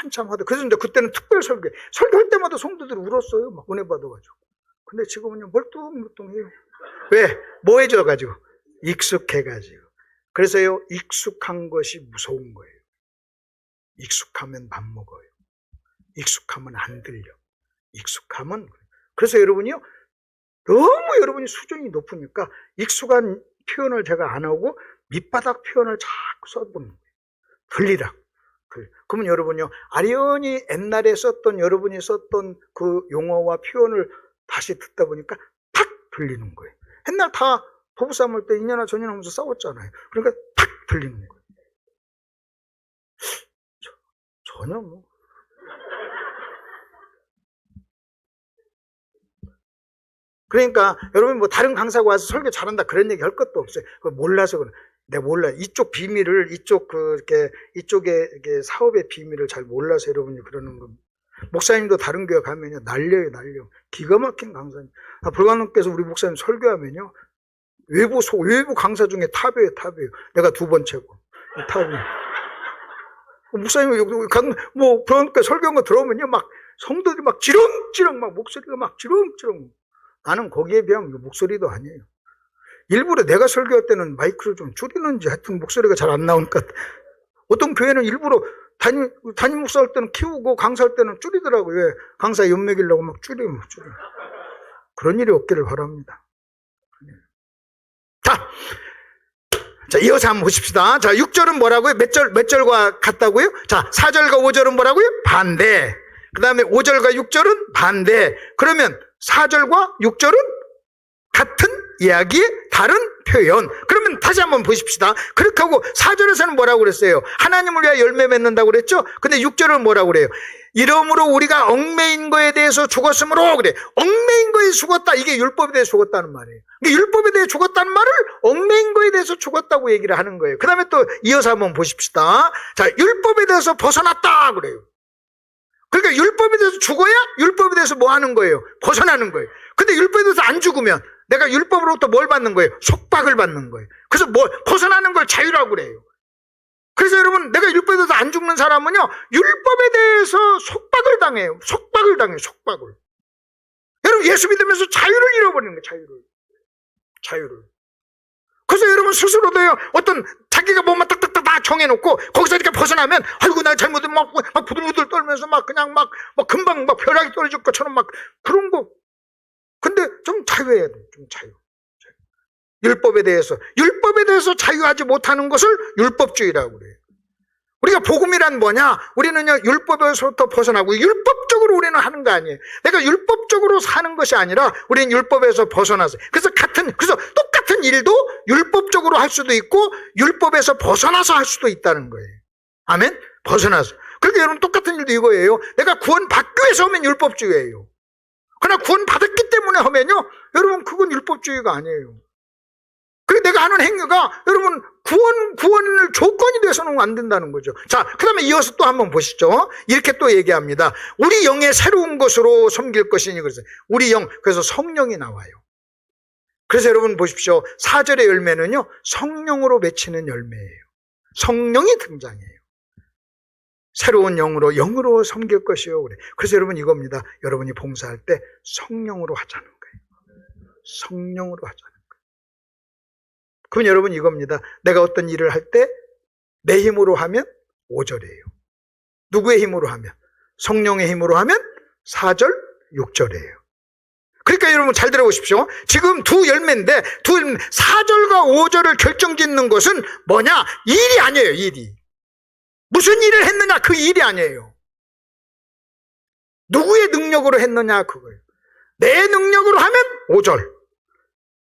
한참 하다. 그래서 이제 그때는 특별 설교할 때마다 성도들이 울었어요. 막 은혜 받아가지고. 근데 지금은요 멀뚱멀뚱해요. 왜? 뭐 해줘가지고? 익숙해가지고. 그래서요 익숙한 것이 무서운 거예요. 익숙하면 맘먹어요. 익숙하면 안 들려. 익숙하면. 그래서 여러분이요 너무 여러분이 수준이 높으니까 익숙한 표현을 제가 안 하고 밑바닥 표현을 자꾸 써보는 거예요. 들리라고. 그러면 여러분요 아련히 옛날에 썼던 여러분이 썼던 그 용어와 표현을 다시 듣다 보니까 탁 들리는 거예요. 옛날 다 부부싸움 할 때 2년이나 전년 하면서 싸웠잖아요. 그러니까 탁 들리는 거예요. 전혀 뭐 그러니까 여러분 뭐 다른 강사가 와서 설교 잘한다 그런 얘기 할 것도 없어요. 그거 몰라서 그래. 내가 몰라. 이쪽 비밀을 이쪽에 사업의 비밀을 잘 몰라서 여러분이 그러는 겁니다. 목사님도 다른 교회 가면요 날려요. 기가 막힌 강사님. 불관님께서 우리 목사님 설교하면요 외부 강사 중에 탑이에요. 내가 두 번째고 탑이에요. 목사님 뭐 불관님께 설교한 거 들어오면요 막 성도들이 막 지렁지렁 막 목소리가 막 지렁지렁. 나는 거기에 비하면 목소리도 아니에요. 일부러 내가 설교할 때는 마이크를 좀 줄이는지 하여튼 목소리가 잘 안 나오니까 어떤 교회는 일부러 담임 목사 할 때는 키우고 강사할 때는 줄이더라고요. 왜? 강사 연맥이려고 막 줄여. 그런 일이 없기를 바랍니다. 자, 이어서 한번 보십시다. 자, 6절은 뭐라고요? 몇 절과 같다고요? 자, 4절과 5절은 뭐라고요? 반대. 그 다음에 5절과 6절은 반대. 그러면 4절과 6절은 같은 이야기의 다른 표현. 그러면 다시 한번 보십시다. 그렇게 하고 4절에서는 뭐라고 그랬어요? 하나님을 위하여 열매 맺는다고 그랬죠? 근데 6절은 뭐라고 그래요? 이러므로 우리가 얽매인 거에 대해서 죽었으므로 그래. 얽매인 거에 죽었다. 이게 율법에 대해서 죽었다는 말이에요. 그러니까 율법에 대해 죽었다는 말을 얽매인 거에 대해서 죽었다고 얘기를 하는 거예요. 그 다음에 또 이어서 한번 보십시다. 자, 율법에 대해서 벗어났다 그래요. 그러니까 율법에 대해서 죽어야 율법에 대해서 뭐 하는 거예요? 벗어나는 거예요. 근데 율법에 대해서 안 죽으면 내가 율법으로부터 뭘 받는 거예요? 속박을 받는 거예요. 그래서 뭐 벗어나는 걸 자유라고 그래요. 그래서 여러분, 내가 율법에 대해서 안 죽는 사람은요, 율법에 대해서 속박을 당해요. 속박을 당해요. 속박을. 여러분, 예수 믿으면서 자유를 잃어버리는 거예요. 자유를. 그래서 여러분 스스로도요, 어떤 자기가 뭐만 딱딱딱 정해놓고 거기서 이렇게 벗어나면 아이고 나 잘못은 막 부들부들 떨면서 막 그냥 막 금방 막 벼락이 떨어질 것처럼 막 그런 거. 근데 좀 자유해야 돼. 좀 자유. 율법에 대해서 자유하지 못하는 것을 율법주의라고 그래요. 우리가 복음이란 뭐냐? 우리는요, 율법에서부터 벗어나고 율법적으로 우리는 하는 거 아니에요. 내가 율법적으로 사는 것이 아니라 우리는 율법에서 벗어나서. 그래서 똑같은 일도 율법적으로 할 수도 있고 율법에서 벗어나서 할 수도 있다는 거예요. 아멘? 벗어나서. 그러니까 여러분 똑같은 일도 이거예요. 내가 구원받기 위해서 하면 율법주의예요. 그러나 구원받았기 때문에 하면요, 여러분 그건 율법주의가 아니에요. 그리고 내가 하는 행위가 여러분 구원을 조건이 돼서는 안 된다는 거죠. 자, 그 다음에 이어서 또 한번 보시죠. 이렇게 또 얘기합니다. 우리 영의 새로운 것으로 섬길 것이니 그래서 우리 영, 그래서 성령이 나와요. 그래서 여러분 보십시오. 4절의 열매는요, 성령으로 맺히는 열매예요. 성령이 등장해요. 새로운 영으로 섬길 것이요. 그래. 그래서 여러분 이겁니다. 여러분이 봉사할 때 성령으로 하자는 거예요. 성령으로 하자는 거예요. 그럼 여러분 이겁니다. 내가 어떤 일을 할 때 내 힘으로 하면 5절이에요. 누구의 힘으로 하면? 성령의 힘으로 하면 4절, 6절이에요. 그러니까 여러분 잘 들어보십시오. 지금 두 열매인데 4절과 5절을 결정짓는 것은 뭐냐? 일이 아니에요. 일이. 무슨 일을 했느냐? 그 일이 아니에요. 누구의 능력으로 했느냐? 그거예요. 내 능력으로 하면 5절.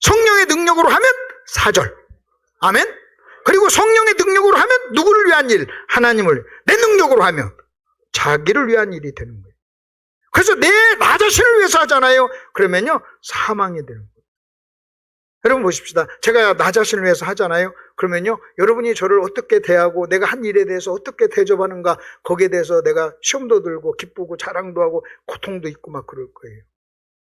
성령의 능력으로 하면 4절. 아멘? 그리고 성령의 능력으로 하면 누구를 위한 일? 하나님을. 내 능력으로 하면 자기를 위한 일이 되는 거예요. 그래서 나 자신을 위해서 하잖아요. 그러면요, 사망이 되는 거예요. 여러분 보십시다. 제가 나 자신을 위해서 하잖아요. 그러면요, 여러분이 저를 어떻게 대하고 내가 한 일에 대해서 어떻게 대접하는가, 거기에 대해서 내가 시험도 들고 기쁘고 자랑도 하고 고통도 있고 막 그럴 거예요.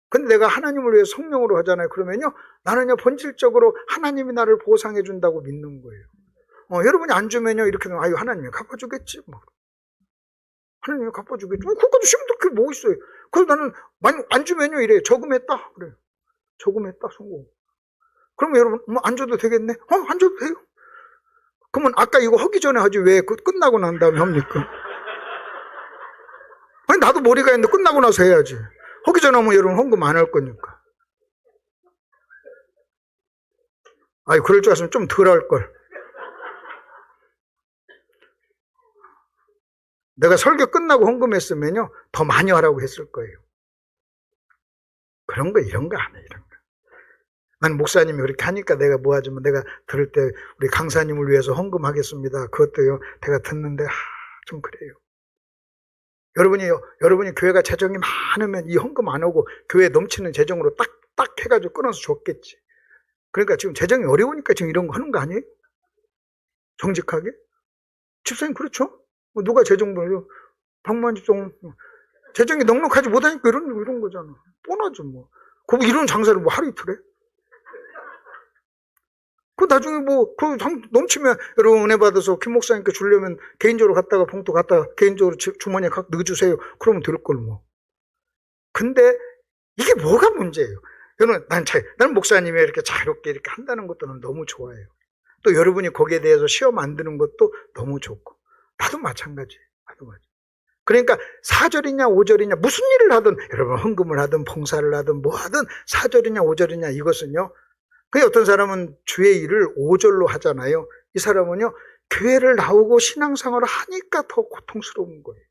근데 내가 하나님을 위해 성령으로 하잖아요. 그러면요, 나는요, 본질적으로 하나님이 나를 보상해 준다고 믿는 거예요. 여러분이 안 주면요, 이렇게 되면, 아유, 하나님이 갚아주겠지. 뭐. 하나님이 갚아주겠지. 그것도 시험도 그게 뭐 있어요. 그래서 나는 많이 안 주면요, 이래요. 저금했다. 그래요. 저금했다. 성공. 그러면 여러분, 뭐 안 줘도 되겠네? 안 줘도 돼요. 그러면 아까 이거 하기 전에 하지 왜 끝나고 난 다음에 합니까? 아니, 나도 머리가 있는데 끝나고 나서 해야지. 하기 전에 하면 여러분 헌금 안 할 거니까. 아이, 그럴 줄 알았으면 좀 덜 할 걸. 내가 설교 끝나고 헌금했으면요, 더 많이 하라고 했을 거예요. 그런 거, 이런 거 안 해, 이런 거. 난 목사님이 그렇게 하니까 내가 뭐 하지만 내가 들을 때 우리 강사님을 위해서 헌금하겠습니다. 그것도요, 내가 듣는데, 좀 그래요. 여러분이 교회가 재정이 많으면 이 헌금 안 오고 교회 넘치는 재정으로 딱 해가지고 끊어서 줬겠지. 그러니까 지금 재정이 어려우니까 지금 이런 거 하는 거 아니에요? 정직하게? 집사님, 그렇죠? 누가 재정 벌려? 방만지종. 재정이 넉넉하지 못하니까 이런 거잖아. 뻔하죠, 뭐. 이런 장사를 뭐 하루 이틀 해? 나중에 넘치면 여러분 은혜 받아서 김 목사님께 주려면 개인적으로 갖다가 봉투 갖다가 개인적으로 주머니에 넣어주세요. 그러면 될 걸 뭐. 근데 이게 뭐가 문제예요? 여러분, 난 목사님이 이렇게 자유롭게 이렇게 한다는 것도 난 너무 좋아해요. 또 여러분이 거기에 대해서 시험 안 드는 것도 너무 좋고. 나도 마찬가지예요. 그러니까 4절이냐 5절이냐 무슨 일을 하든 여러분 헌금을 하든 봉사를 하든 뭐 하든 4절이냐 5절이냐 이것은요. 그 어떤 사람은 주의 일을 5절로 하잖아요. 이 사람은요. 교회를 나오고 신앙생활을 하니까 더 고통스러운 거예요.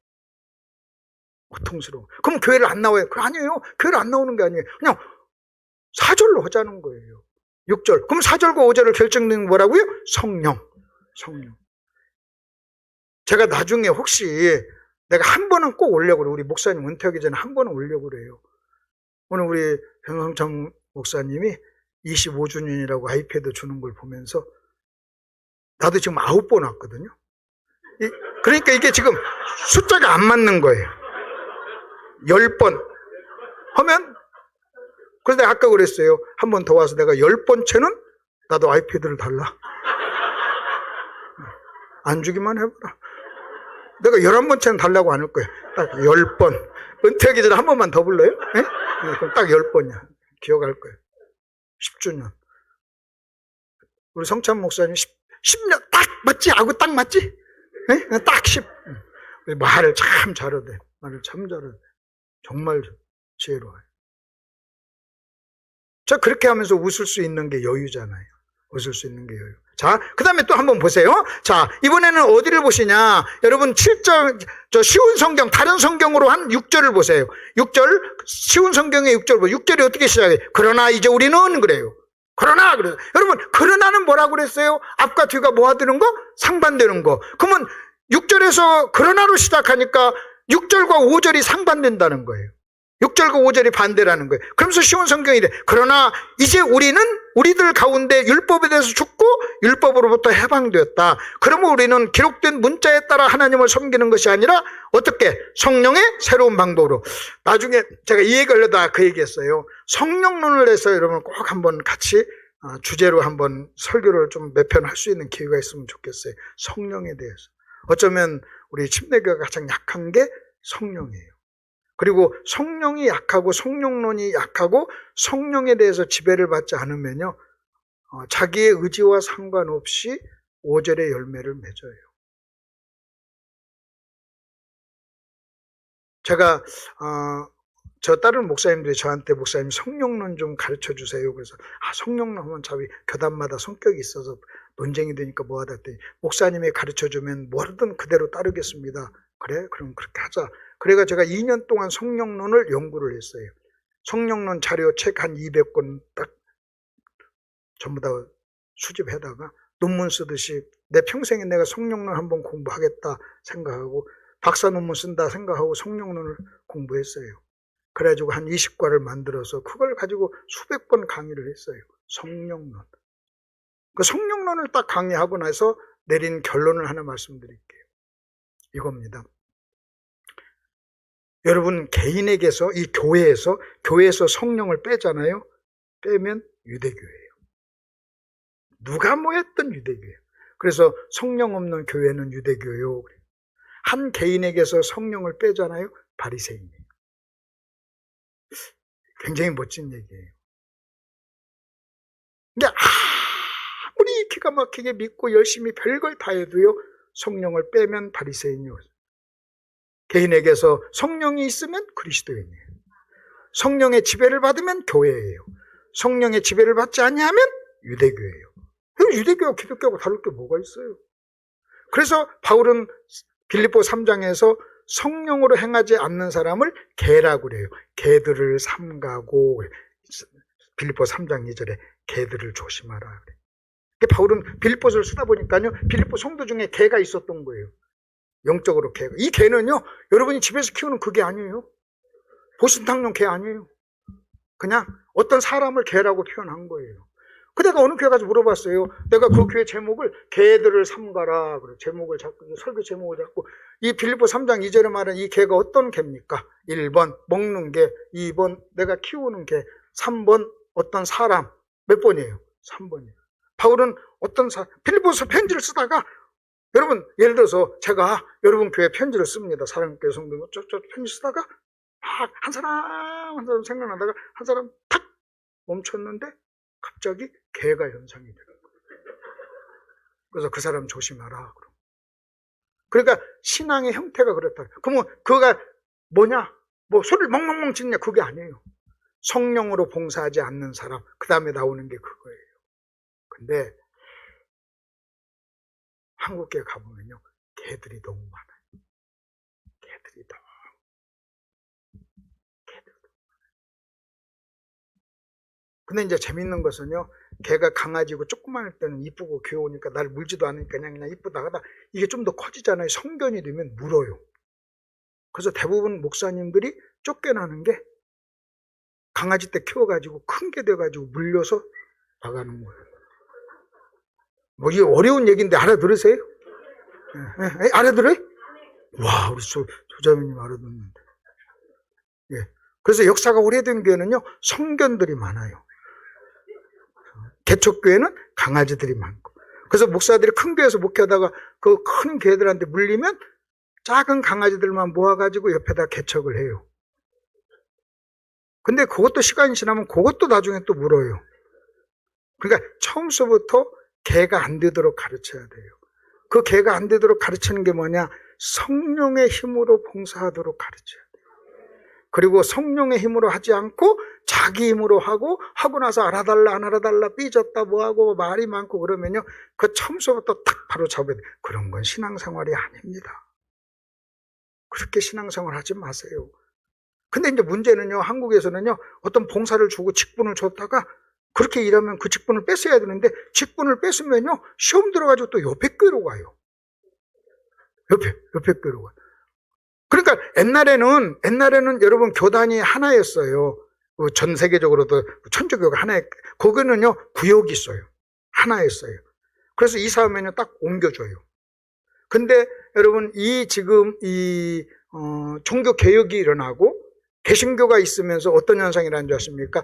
고통스러워. 그럼 교회를 안 나와요? 아니에요. 교회를 안 나오는 게 아니에요. 그냥 4절로 하자는 거예요. 6절. 그럼 4절과 5절을 결정짓는 뭐라고요? 성령. 제가 나중에 혹시 내가 한 번은 꼭 오려고 그래요. 우리 목사님 은퇴하기 전에 한 번은 오려고 그래요. 오늘 우리 변성창 목사님이 25주년이라고 아이패드 주는 걸 보면서 나도 지금 9번 왔거든요. 그러니까 이게 지금 숫자가 안 맞는 거예요. 10번 하면 그래서 내가 아까 그랬어요. 한 번 더 와서 내가 10번째는 나도 아이패드를 달라. 안 주기만 해봐라. 내가 11번째는 달라고 안 할 거예요. 딱 10번. 은퇴하기 전에 한 번만 더 불러요? 네? 그럼 딱 10번이야. 기억할 거예요. 10주년. 우리 성찬 목사님 10년 딱 맞지? 하고 딱 맞지? 네? 딱 10. 말을 참 잘하대. 말을 참 잘하대. 정말 지혜로워요. 자, 그렇게 하면서 웃을 수 있는 게 여유잖아요. 웃을 수 있는 게 여유. 자, 그 다음에 또 한번 보세요. 자, 이번에는 어디를 보시냐. 여러분 7절, 저 쉬운 성경, 다른 성경으로 한 6절을 보세요. 6절, 쉬운 성경의 6절 보세요. 6절이 어떻게 시작해요? 그러나 이제 우리는 그래요. 그러나, 그래요. 여러분, 그러나는 뭐라고 그랬어요? 앞과 뒤가 뭐가 되는 거? 상반되는 거. 그러면 6절에서 그러나로 시작하니까 6절과 5절이 상반된다는 거예요. 6절과 5절이 반대라는 거예요. 그러면서 쉬운 성경이 돼. 그러나 이제 우리는 우리들 가운데 율법에 대해서 죽고 율법으로부터 해방되었다. 그러면 우리는 기록된 문자에 따라 하나님을 섬기는 것이 아니라 어떻게? 성령의 새로운 방법으로. 나중에 제가 이 얘기를 하려다가 그 얘기했어요. 성령론을 해서 여러분 꼭 한번 같이 주제로 한번 설교를 좀 몇 편 할 수 있는 기회가 있으면 좋겠어요. 성령에 대해서. 어쩌면 우리 침례교회가 가장 약한 게 성령이에요. 그리고 성령이 약하고 성령론이 약하고 성령에 대해서 지배를 받지 않으면요. 자기의 의지와 상관없이 5절의 열매를 맺어요. 제가 저 다른 목사님들이 저한테 목사님 성령론 좀 가르쳐 주세요. 그래서 성령론 하면 자기 교단마다 성격이 있어서 논쟁이 되니까 뭐하다 했더니 목사님이 가르쳐 주면 뭐든 그대로 따르겠습니다. 그래? 그럼 그렇게 하자. 그래가 제가 2년 동안 성령론을 연구를 했어요. 성령론 자료 책 한 200권 딱 전부 다 수집해다가 논문 쓰듯이 내 평생에 내가 성령론 한번 공부하겠다 생각하고 박사 논문 쓴다 생각하고 성령론을 공부했어요. 그래가지고 한 20과를 만들어서 그걸 가지고 수백 번 강의를 했어요. 성령론. 그 성령론을 딱 강의하고 나서 내린 결론을 하나 말씀드릴게요. 이겁니다. 여러분 개인에게서 이 교회에서 성령을 빼잖아요. 빼면 유대교회예요. 누가 뭐 했든 유대교회예요. 그래서 성령 없는 교회는 유대교회요. 한 개인에게서 성령을 빼잖아요. 바리새인이에요. 굉장히 멋진 얘기예요. 근데 아무리 기가 막히게 믿고 열심히 별걸 다 해도요. 성령을 빼면 바리새인이요. 개인에게서 성령이 있으면 그리스도인이에요. 성령의 지배를 받으면 교회예요. 성령의 지배를 받지 아니하면 유대교예요. 유대교와 기독교하고 다를 게 뭐가 있어요? 그래서 바울은 빌립보 3장에서 성령으로 행하지 않는 사람을 개라고 그래요. 개들을 삼가고 빌립보 3장 2절에 개들을 조심하라 그래요. 바울은 빌립보서를 쓰다 보니까요. 빌립보 성도 중에 개가 있었던 거예요. 영적으로 개가. 이 개는요. 여러분이 집에서 키우는 그게 아니에요. 보신탕용 개 아니에요. 그냥 어떤 사람을 개라고 표현한 거예요. 그 내가 어느 교회 가서 물어봤어요. 내가 그 교회 제목을 개들을 삼가라. 그래. 제목을 잡고 설교 제목을 잡고 이 빌립보 3장 2절에 말하는 이 개가 어떤 개입니까? 1번 먹는 개, 2번 내가 키우는 개, 3번 어떤 사람. 몇 번이에요? 3번이에요. 바울은 빌립보서 편지를 쓰다가 여러분 예를 들어서 제가 여러분 교회 편지를 씁니다. 사랑교회 성도 쫙쫙 편지 쓰다가 한 사람 생각나다가 한 사람 탁 멈췄는데 갑자기 개가 연상이 되는 거예요. 그래서 그 사람 조심하라. 그러니까 신앙의 형태가 그렇다. 그러면 그가 뭐냐? 뭐 소리를 멍멍멍 짓냐? 그게 아니에요. 성령으로 봉사하지 않는 사람, 그 다음에 나오는 게 그거예요. 근데 한국에 가보면요, 개들이 너무 많아요. 개들이 너무 근데 이제 재밌는 것은요, 개가 강아지고 조그만할 때는 이쁘고 귀여우니까 날 물지도 않으니까 그냥 이쁘다 하다 이게 좀 더 커지잖아요. 성견이 되면 물어요. 그래서 대부분 목사님들이 쫓겨나는 게 강아지 때 키워가지고 큰 게 돼가지고 물려서 나가는 거예요. 뭐 이게 어려운 얘기인데 알아들으세요? 알아들어요? 와, 우리 조자매님 알아듣는데. 예. 그래서 역사가 오래된 교회는요, 성견들이 많아요. 개척교회는 강아지들이 많고. 그래서 목사들이 큰 교회에서 목회하다가 그 큰 개들한테 물리면 작은 강아지들만 모아가지고 옆에다 개척을 해요. 근데 그것도 시간이 지나면 그것도 나중에 또 물어요. 그러니까 처음서부터 개가 안 되도록 가르쳐야 돼요. 그 개가 안 되도록 가르치는 게 뭐냐? 성령의 힘으로 봉사하도록 가르쳐야 돼요. 그리고 성령의 힘으로 하지 않고 자기 힘으로 하고 나서 알아달라 안 알아달라 삐졌다 뭐하고 말이 많고 그러면요, 그 처음서부터 딱 바로 잡아야 돼요. 그런 건 신앙생활이 아닙니다. 그렇게 신앙생활 하지 마세요. 근데 이제 문제는요, 한국에서는요, 어떤 봉사를 주고 직분을 줬다가 그렇게 일하면 그 직분을 뺏어야 되는데 직분을 뺏으면요, 시험 들어가지고 또 옆에 교회로 가요. 옆에 교회로 가요. 그러니까 옛날에는 여러분 교단이 하나였어요. 전 세계적으로도 천주교가 하나였, 거기는요, 구역이 있어요. 하나였어요. 그래서 이사하면요, 딱 옮겨줘요. 근데 여러분, 지금 종교 개혁이 일어나고 개신교가 있으면서 어떤 현상이 일어난 줄 아십니까?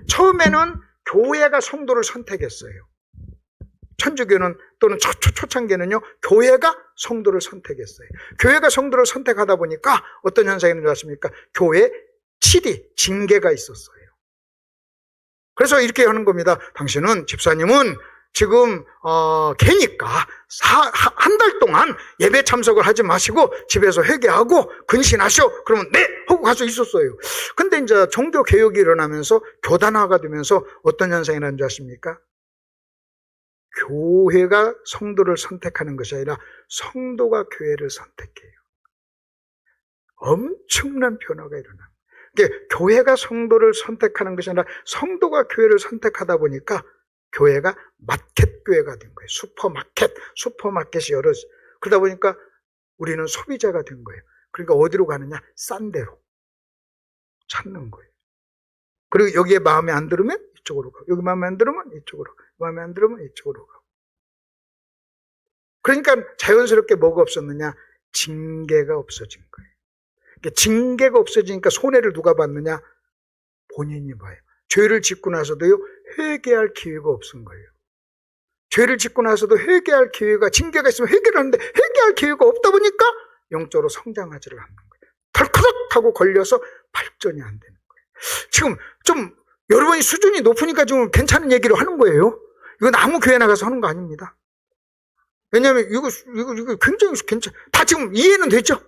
처음에는 교회가 성도를 선택했어요. 천주교는 또는 초창기에는요, 교회가 성도를 선택했어요. 교회가 성도를 선택하다 보니까 어떤 현상이 일어난 줄 아십니까? 교회 징계가 있었어요. 그래서 이렇게 하는 겁니다. 당신은, 집사님은 지금 개니까 한 달 동안 예배 참석을 하지 마시고 집에서 회개하고 근신하시오. 그러면 네 하고 가서 있었어요. 근데 이제 종교 개혁이 일어나면서 교단화가 되면서 어떤 현상이 일어난 줄 아십니까? 교회가 성도를 선택하는 것이 아니라 성도가 교회를 선택해요. 엄청난 변화가 일어납니다. 교회가 성도를 선택하는 것이 아니라 성도가 교회를 선택하다 보니까 교회가 마켓교회가 된 거예요. 슈퍼마켓이 열어져. 그러다 보니까 우리는 소비자가 된 거예요. 그러니까 어디로 가느냐? 싼 데로 찾는 거예요. 그리고 여기에 마음에 안 들으면 이쪽으로 가고, 여기 마음에 안 들으면 이쪽으로 가고, 마음에 안 들으면 이쪽으로 가고. 그러니까 자연스럽게 뭐가 없었느냐? 징계가 없어진 거예요. 징계가 없어지니까 손해를 누가 받느냐? 본인이 봐요. 죄를 짓고 나서도요, 회개할 기회가 없은 거예요. 죄를 짓고 나서도 회개할 기회가, 징계가 있으면 회개를 하는데 회개할 기회가 없다 보니까 영적으로 성장하지를 않는 거예요. 덜커덕 하고 걸려서 발전이 안 되는 거예요. 지금 좀 여러분이 수준이 높으니까 좀 괜찮은 얘기를 하는 거예요. 이건 아무 교회 나가서 하는 거 아닙니다. 왜냐하면 이거 굉장히 다 지금 이해는 되죠?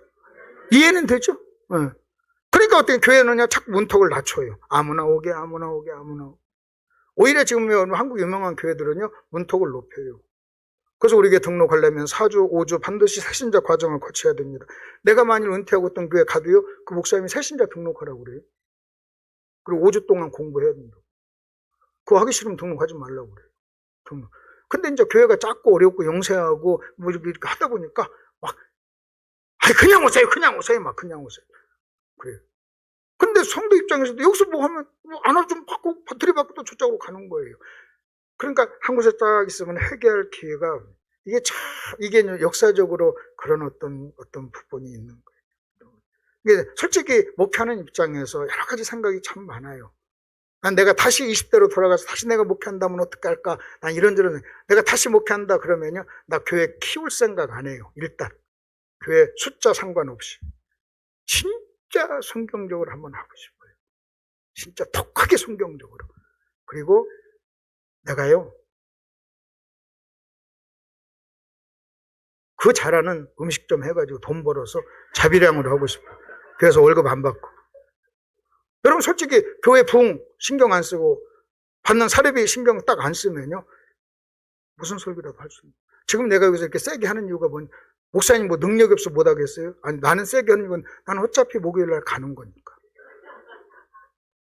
이해는 되죠? 네. 그러니까 어떤 교회는요, 자꾸 문턱을 낮춰요. 아무나 오게. 오히려 지금 한국 유명한 교회들은요, 문턱을 높여요. 그래서 우리에게 등록하려면 4주, 5주 반드시 새신자 과정을 거쳐야 됩니다. 내가 만일 은퇴하고 어떤 교회 가도요, 그 목사님이 새신자 등록하라고 그래요. 그리고 5주 동안 공부해야 된다. 그거 하기 싫으면 등록하지 말라고 그래요. 근데 이제 교회가 작고 어렵고 영세하고 뭐 이렇게 하다 보니까 막, 그냥 오세요. 그래요. 근데 성도 입장에서도 여기서 뭐 하면 안 좀 받고 들이받고 또 저쪽으로 가는 거예요. 그러니까 한 곳에 딱 있으면 회개할 기회가, 이게 역사적으로 그런 어떤 부분이 있는 거예요. 이게 솔직히 목회하는 입장에서 여러 가지 생각이 참 많아요. 내가 다시 20대로 돌아가서 다시 내가 목회한다면 어떻게 할까? 난 이런저런, 내가 다시 목회한다 그러면요, 나 교회 키울 생각 안 해요. 일단 교회 숫자 상관없이 진짜 성경적으로 한번 하고 싶어요. 진짜 독하게 성경적으로. 그리고 내가요, 그 잘하는 음식점 해가지고 돈 벌어서 자비량으로 하고 싶어요. 그래서 월급 안 받고. 여러분 솔직히 교회 부흥 신경 안 쓰고 받는 사례비 신경 딱 안 쓰면요 무슨 설교라도 할 수 있는. 지금 내가 여기서 이렇게 세게 하는 이유가 뭐냐. 목사님 뭐 능력이 없어 못 하겠어요? 아니 나는 세게 하는 건 나는 어차피 목요일 날 가는 거니까.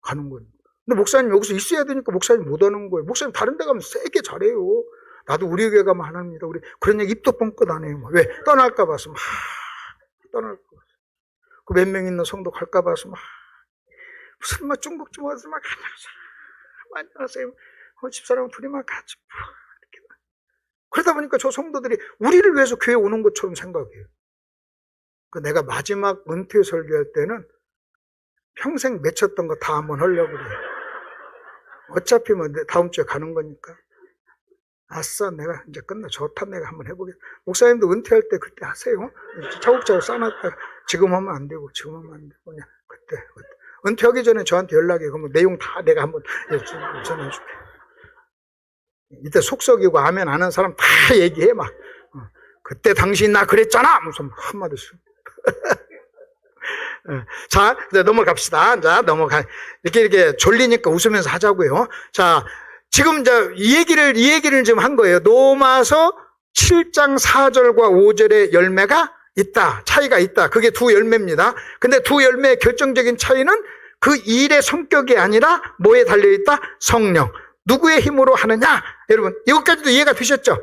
가는 거니까. 근데 목사님 여기서 있어야 되니까 목사님 못 하는 거예요. 목사님 다른 데 가면 세게 잘해요. 나도 우리 교회 가면 하나입니다. 우리 그런 얘기 입도 뻥끗 안 해요. 왜? 떠날까 봐서 막 떠날까 봐서. 그 몇 명 있는 성도 갈까 봐서 막 무슨 막 중국 좀 와서 막 안녕하세요. 집사람 둘이 막 같이 이렇게. 그러다 보니까 저 성도들이 우리를 위해서 교회 오는 것처럼 생각해요. 내가 마지막 은퇴 설교할 때는 평생 맺혔던 거 다 한번 하려고 그래요. 어차피 뭐 다음 주에 가는 거니까. 아싸, 내가 이제 끝나. 좋다, 내가 한번 해보겠다. 목사님도 은퇴할 때 그때 하세요. 차곡차곡 쌓아놨다가 지금 하면 안 되고, 지금 하면 안 되고, 그냥 그때. 은퇴하기 전에 저한테 연락해. 그러면 내용 다 내가 한번 전해줄게. 이때 속썩이고 아멘 안 하는 사람 다 얘기해, 막. 그때 당신 나 그랬잖아! 무슨 한마디씩. 자, 이제 넘어갑시다. 자, 이렇게 졸리니까 웃으면서 하자고요. 자, 지금 이제 이 얘기를 지금 한 거예요. 로마서 7장 4절과 5절의 열매가 있다. 차이가 있다. 그게 두 열매입니다. 근데 두 열매의 결정적인 차이는 그 일의 성격이 아니라 뭐에 달려있다? 성령. 누구의 힘으로 하느냐? 여러분, 이것까지도 이해가 되셨죠?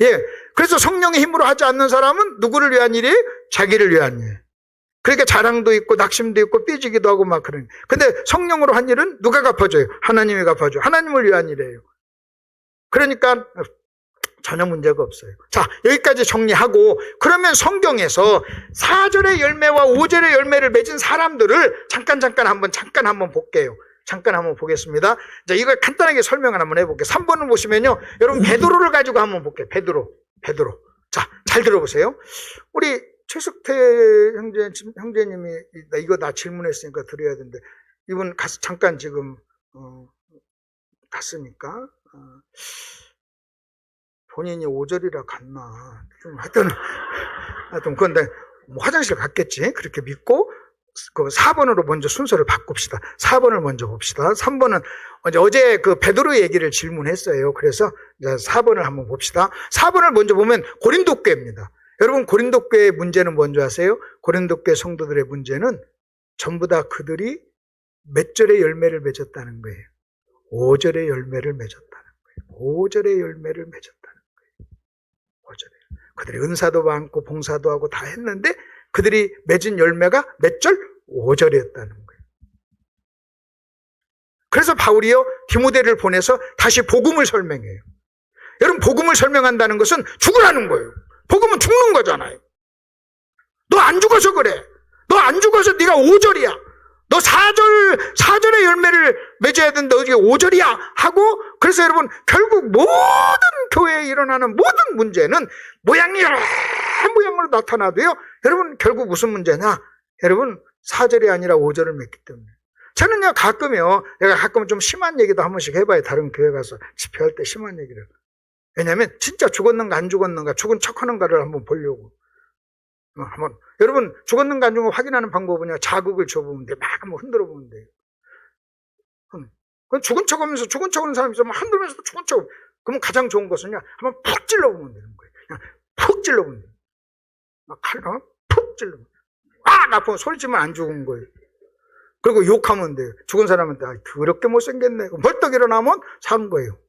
예. 그래서 성령의 힘으로 하지 않는 사람은 누구를 위한 일이에요? 자기를 위한 일. 그러니까 자랑도 있고 낙심도 있고 삐지기도 하고 막 그러니. 근데 성령으로 한 일은 누가 갚아줘요? 하나님이 갚아줘요. 하나님을 위한 일이에요. 그러니까 전혀 문제가 없어요. 자, 여기까지 정리하고 그러면 성경에서 4절의 열매와 5절의 열매를 맺은 사람들을 잠깐 한번 볼게요. 잠깐 한번 보겠습니다. 자, 이걸 간단하게 설명을 한번 해볼게요. 3번을 보시면요. 여러분 베드로를 가지고 한번 볼게요. 베드로. 자, 잘 들어보세요. 우리 최석태 형제님이 이거 나 질문했으니까 드려야 되는데 이분 잠깐 지금 갔으니까 본인이 5절이라 갔나 좀 하여튼 그런데 뭐 화장실 갔겠지 그렇게 믿고 그 4번으로 먼저 순서를 바꿉시다. 4번을 먼저 봅시다. 3번은 어제 그 베드로 얘기를 질문했어요. 그래서 이제 4번을 한번 봅시다. 4번을 먼저 보면 고린도 교회입니다. 여러분 고린도 교회의 문제는 뭔지 아세요? 고린도 교회 성도들의 문제는 전부 다 그들이 몇 절의 열매를 맺었다는 거예요. 5절의 열매를 맺었다는 거예요. 5절의 열매를 맺었다는 거예요. 5절에. 그들이 은사도 많고 봉사도 하고 다 했는데 그들이 맺은 열매가 몇 절? 5절이었다는 거예요. 그래서 바울이요 디모데를 보내서 다시 복음을 설명해요. 여러분 복음을 설명한다는 것은 죽으라는 거예요. 복음은 죽는 거잖아요. 너 안 죽어서 그래. 너 안 죽어서 네가 5절이야. 너 4절의 열매를 맺어야 된다. 이게 5절이야. 하고 그래서 여러분 결국 모든 교회에 일어나는 모든 문제는 모양이 여러 모양으로 나타나도요. 여러분 결국 무슨 문제냐? 여러분 4절이 아니라 5절을 맺기 때문에. 저는요 가끔요. 내가 가끔 좀 심한 얘기도 한 번씩 해봐요. 다른 교회 가서 집회할 때 심한 얘기를. 왜냐하면 진짜 죽었는가 안 죽었는가 죽은 척하는가를 한번 보려고. 한번 여러분 죽었는가 안 죽었는가 확인하는 방법은요. 자극을 줘보면 돼. 막 한번 흔들어 보면 돼요. 그럼 죽은 척하면서 죽은 척하는 사람이 있으면 흔들면서도 죽은 척. 그러면 가장 좋은 것은요. 한번 푹 찔러보면 되는 거예요. 그냥 푹 찔러보면 돼요. 막 칼로 푹 찔러보면 돼요. 아프면 소리 지르면 안 죽은 거예요. 그리고 욕하면 돼요. 죽은 사람한테 더럽게 못생겼네. 벌떡 일어나면 사는 거예요.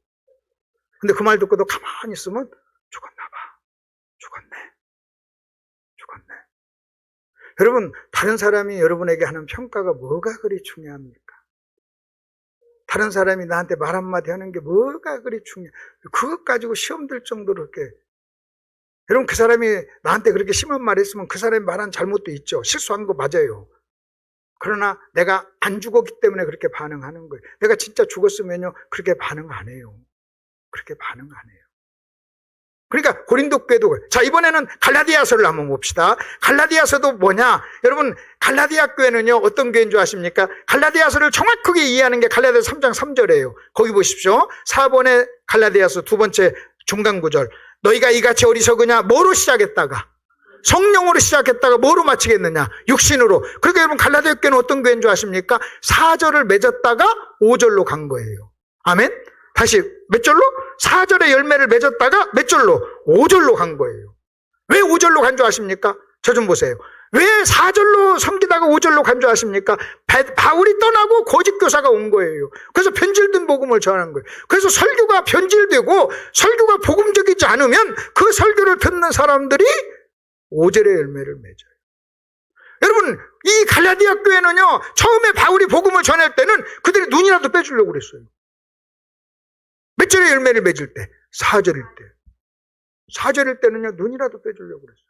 근데 그 말 듣고도 가만히 있으면 죽었나 봐. 죽었네. 여러분 다른 사람이 여러분에게 하는 평가가 뭐가 그리 중요합니까? 다른 사람이 나한테 말 한마디 하는 게 뭐가 그리 중요해. 그것 가지고 시험 들 정도로 이렇게. 여러분 그 사람이 나한테 그렇게 심한 말 했으면 그 사람이 말한 잘못도 있죠. 실수한 거 맞아요. 그러나 내가 안 죽었기 때문에 그렇게 반응하는 거예요. 내가 진짜 죽었으면요 그렇게 반응 안 해요. 그렇게 반응 안 해요. 그러니까 고린도 교회도. 자 이번에는 갈라디아서를 한번 봅시다. 갈라디아서도 뭐냐? 여러분 갈라디아 교회는요 어떤 교회인 줄 아십니까? 갈라디아서를 정확하게 이해하는 게 갈라디아서 3장 3절이에요. 거기 보십시오. 4번에 갈라디아서 두 번째 중간 구절. 너희가 이같이 어리석으냐? 뭐로 시작했다가? 성령으로 시작했다가 뭐로 마치겠느냐? 육신으로. 그러니까 여러분 갈라디아 교회는 어떤 교회인 줄 아십니까? 4절을 맺었다가 5절로 간 거예요. 아멘? 다시 몇 절로? 4절의 열매를 맺었다가 몇 절로? 5절로 간 거예요. 왜 5절로 간 줄 아십니까? 저 좀 보세요. 왜 4절로 섬기다가 5절로 간 줄 아십니까? 바울이 떠나고 거짓 교사가 온 거예요. 그래서 변질된 복음을 전하는 거예요. 그래서 설교가 변질되고 설교가 복음적이지 않으면 그 설교를 듣는 사람들이 5절의 열매를 맺어요. 여러분, 이 갈라디아 교회는요, 처음에 바울이 복음을 전할 때는 그들이 눈이라도 빼주려고 그랬어요. 몇 절의 열매를 맺을 때? 4절일 때. 4절일 때는요, 눈이라도 빼주려고 그랬어요.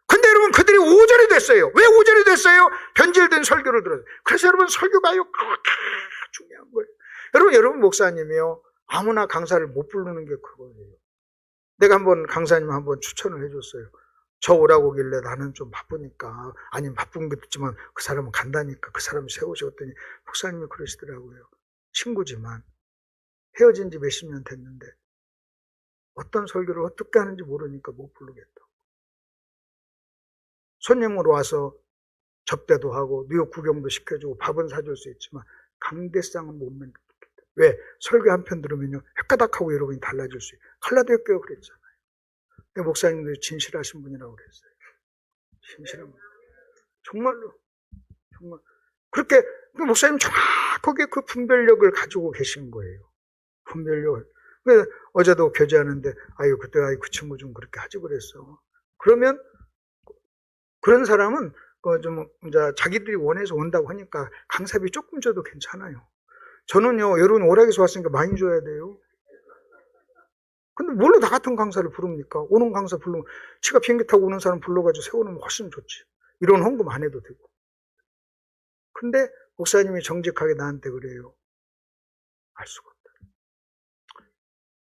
근데 여러분, 그들이 5절이 됐어요. 왜 5절이 됐어요? 변질된 설교를 들었어요. 그래서 여러분, 설교가요, 그렇게 중요한 거예요. 여러분 목사님이요, 아무나 강사를 못 부르는 게 그거예요. 내가 한번 강사님 한번 추천을 해줬어요. 저 오라고 하길래 나는 좀 바쁘니까, 아니 바쁜 게 있지만 그 사람은 간다니까 그 사람을 세우셨더니 목사님이 그러시더라고요. 친구지만 헤어진 지 몇십 년 됐는데 어떤 설교를 어떻게 하는지 모르니까 못 부르겠다고. 손님으로 와서 접대도 하고 뉴욕 구경도 시켜주고 밥은 사줄 수 있지만 강대상은 못 만들겠다. 왜? 설교 한 편 들으면요 헷가닥하고 여러분이 달라질 수 있어요. 갈라디아 교회 그랬잖아요. 근데 목사님들이 진실하신 분이라고 그랬어요. 진실한 분. 정말로. 정말. 그렇게 목사님 정확하게 그 분별력을 가지고 계신 거예요. 분별력을. 그래서 어제도 교제하는데 아유 그때 아유 그 친구 좀 그렇게 하지 그랬어. 그러면 그런 사람은 좀 이제 자기들이 원해서 온다고 하니까 강사비 조금 줘도 괜찮아요. 저는요 여러분 오락에서 왔으니까 많이 줘야 돼요. 근데 뭘로 나 같은 강사를 부릅니까? 오는 강사 부르면 지가 비행기 타고 오는 사람 불러가지고 세워놓으면 훨씬 좋지. 이런 헌금 안 해도 되고. 근데 목사님이 정직하게 나한테 그래요. 알 수가 없다.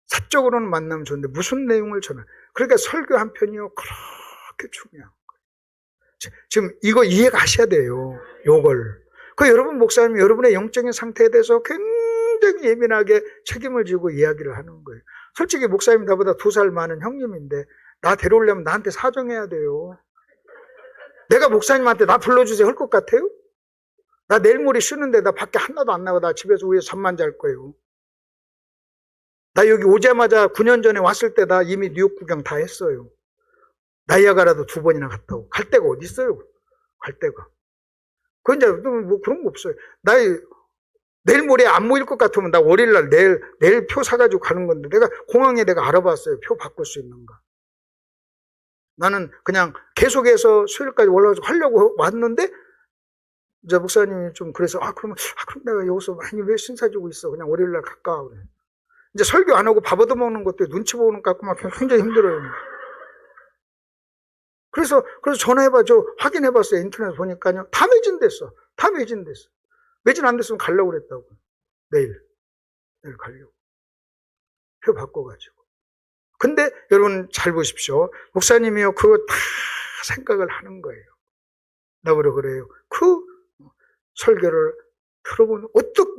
사적으로는 만나면 좋은데 무슨 내용을 전해. 그러니까 설교 한 편이요 그렇게 중요한 거예요. 지금 이거 이해가셔야 돼요. 요걸. 그 여러분 목사님이 여러분의 영적인 상태에 대해서 굉장히 예민하게 책임을 지고 이야기를 하는 거예요. 솔직히 목사님 나보다 2살 많은 형님인데 나 데려오려면 나한테 사정해야 돼요. 내가 목사님한테 나 불러주세요 할 것 같아요? 나 내일 모레 쉬는데 나 밖에 하나도 안 나가. 나 집에서 위에서 잠만 잘 거예요. 나 여기 오자마자 9년 전에 왔을 때 나 이미 뉴욕 구경 다 했어요. 나이아가라도 2번이나 갔다 오고. 갈 데가 어디 있어요? 갈 데가. 그건 이제 뭐 그런 거 없어요. 내일 모레 안 모일 것 같으면 나 월요일날 내일 표 사가지고 가는 건데 내가 공항에 내가 알아봤어요. 표 바꿀 수 있는가. 나는 그냥 계속해서 수요일까지 올라가서 하려고 왔는데 이제 목사님이 좀 그래서 그럼 내가 여기서 많이 왜 신사 주고 있어. 그냥 월요일날 갈까. 그래. 이제 설교 안 하고 밥 얻어먹는 것도 눈치 보는 것 같고 막 굉장히 힘들어요. 그래서 전화해봐줘. 확인해봤어요. 인터넷 보니까요. 다 매진됐어. 다 매진됐어. 매진 안 됐으면 가려고 그랬다고. 내일 가려고. 표 바꿔가지고. 근데 여러분 잘 보십시오. 목사님이요. 그거 다 생각을 하는 거예요. 나보러 그래요. 그 설교를 들어보면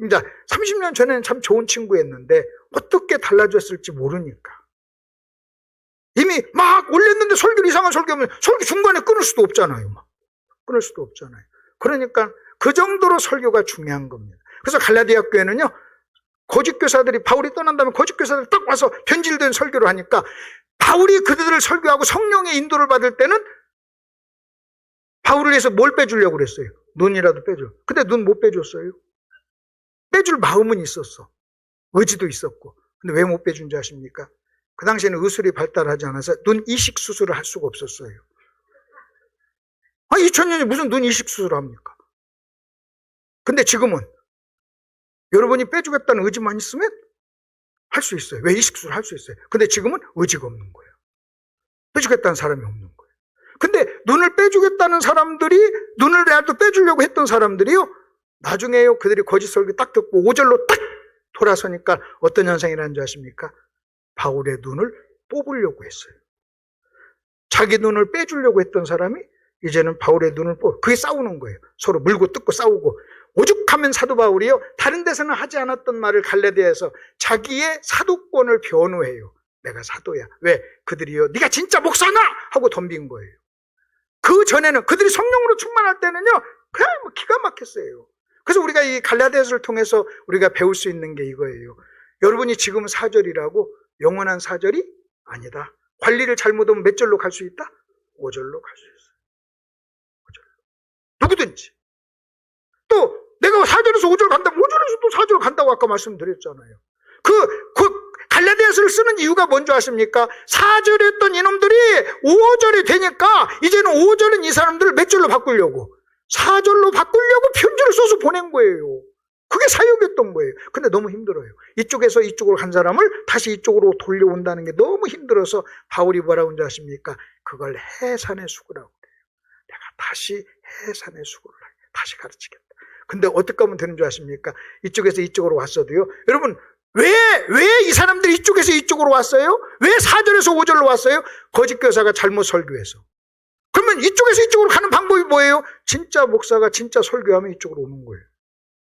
이제 30년 전에는 참 좋은 친구였는데 어떻게 달라졌을지 모르니까. 이미 막 올렸는데 설교를 이상한 설교하면 설교 중간에 끊을 수도 없잖아요. 끊을 수도 없잖아요. 그러니까 그 정도로 설교가 중요한 겁니다. 그래서 갈라디아 교회는요, 거짓 교사들이 바울이 떠난 다음에 거짓 교사들이 딱 와서 변질된 설교를 하니까 바울이 그들을 설교하고 성령의 인도를 받을 때는 바울을 위해서 뭘 빼주려고 그랬어요? 눈이라도 빼줘. 근데 눈 못 빼줬어요. 빼줄 마음은 있었어. 의지도 있었고. 근데 왜 못 빼준지 아십니까? 그 당시에는 의술이 발달하지 않아서 눈 이식 수술을 할 수가 없었어요. 2000년에 무슨 눈 이식 수술을 합니까? 근데 지금은 여러분이 빼주겠다는 의지만 있으면 할 수 있어요. 왜 이식 수술을 할 수 있어요? 근데 지금은 의지가 없는 거예요. 빼주겠다는 사람이 없는 거예요. 근데 눈을 빼주겠다는 사람들이 눈을라도 빼주려고 했던 사람들이요. 나중에요. 그들이 거짓 설교 딱 듣고 5절로 딱 돌아서니까 어떤 현상이 일어난지 아십니까? 바울의 눈을 뽑으려고 했어요. 자기 눈을 빼주려고 했던 사람이 이제는 바울의 눈을 그게 싸우는 거예요. 서로 물고 뜯고 싸우고. 오죽하면 사도 바울이요. 다른 데서는 하지 않았던 말을 갈라디아에서 자기의 사도권을 변호해요. 내가 사도야. 왜? 그들이요 네가 진짜 목사나 하고 덤빈 거예요. 그 전에는 그들이 성령으로 충만할 때는요 그냥 뭐 기가 막혔어요. 그래서 우리가 이 갈라디아서를 통해서 우리가 배울 수 있는 게 이거예요. 여러분이 지금 4절이라고 영원한 4절이 아니다. 관리를 잘못하면 몇 절로 갈 수 있다? 5절로 갈 수 있어요. 5절로. 누구든지. 또 내가 4절에서 5절 간다면 5절에서 또 4절 간다고 아까 말씀드렸잖아요. 그 갈라디아서를 쓰는 이유가 뭔지 아십니까? 4절에 했던 이놈들이 5절이 되니까 이제는 5절은 이 사람들을 몇 절로 바꾸려고 4절로 바꾸려고 편지를 써서 보낸 거예요. 그게 사역이었던 거예요. 근데 너무 힘들어요. 이쪽에서 이쪽으로 간 사람을 다시 이쪽으로 돌려온다는 게 너무 힘들어서 바울이 뭐라고 하는지 아십니까? 그걸 해산의 수고라고 그래요. 내가 다시 해산의 수고를 다시 가르치겠다. 근데 어떻게 하면 되는 줄 아십니까? 이쪽에서 이쪽으로 왔어도요. 여러분 왜 이 사람들이 이쪽에서 이쪽으로 왔어요? 왜 4절에서 5절로 왔어요? 거짓 교사가 잘못 설교해서. 그러면 이쪽에서 이쪽으로 가는 방법이 뭐예요? 진짜 목사가 진짜 설교하면 이쪽으로 오는 거예요.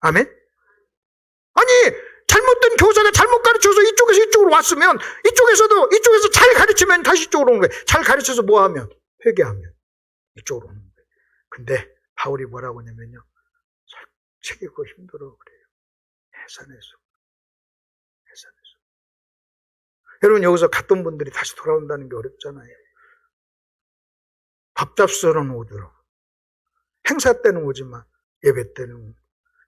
아멘? 아니 잘못된 교사가 잘못 가르쳐서 이쪽에서 이쪽으로 왔으면 이쪽에서 잘 가르치면 다시 이쪽으로 오는 거예요. 잘 가르쳐서 뭐 하면? 회개하면 이쪽으로 오는 거예요. 근데 바울이 뭐라고 하냐면요. 솔직히 그거 힘들어 그래요. 해산해서. 여러분 여기서 갔던 분들이 다시 돌아온다는 게 어렵잖아요. 밥 잡수러는 오더라고. 행사 때는 오지만 예배 때는.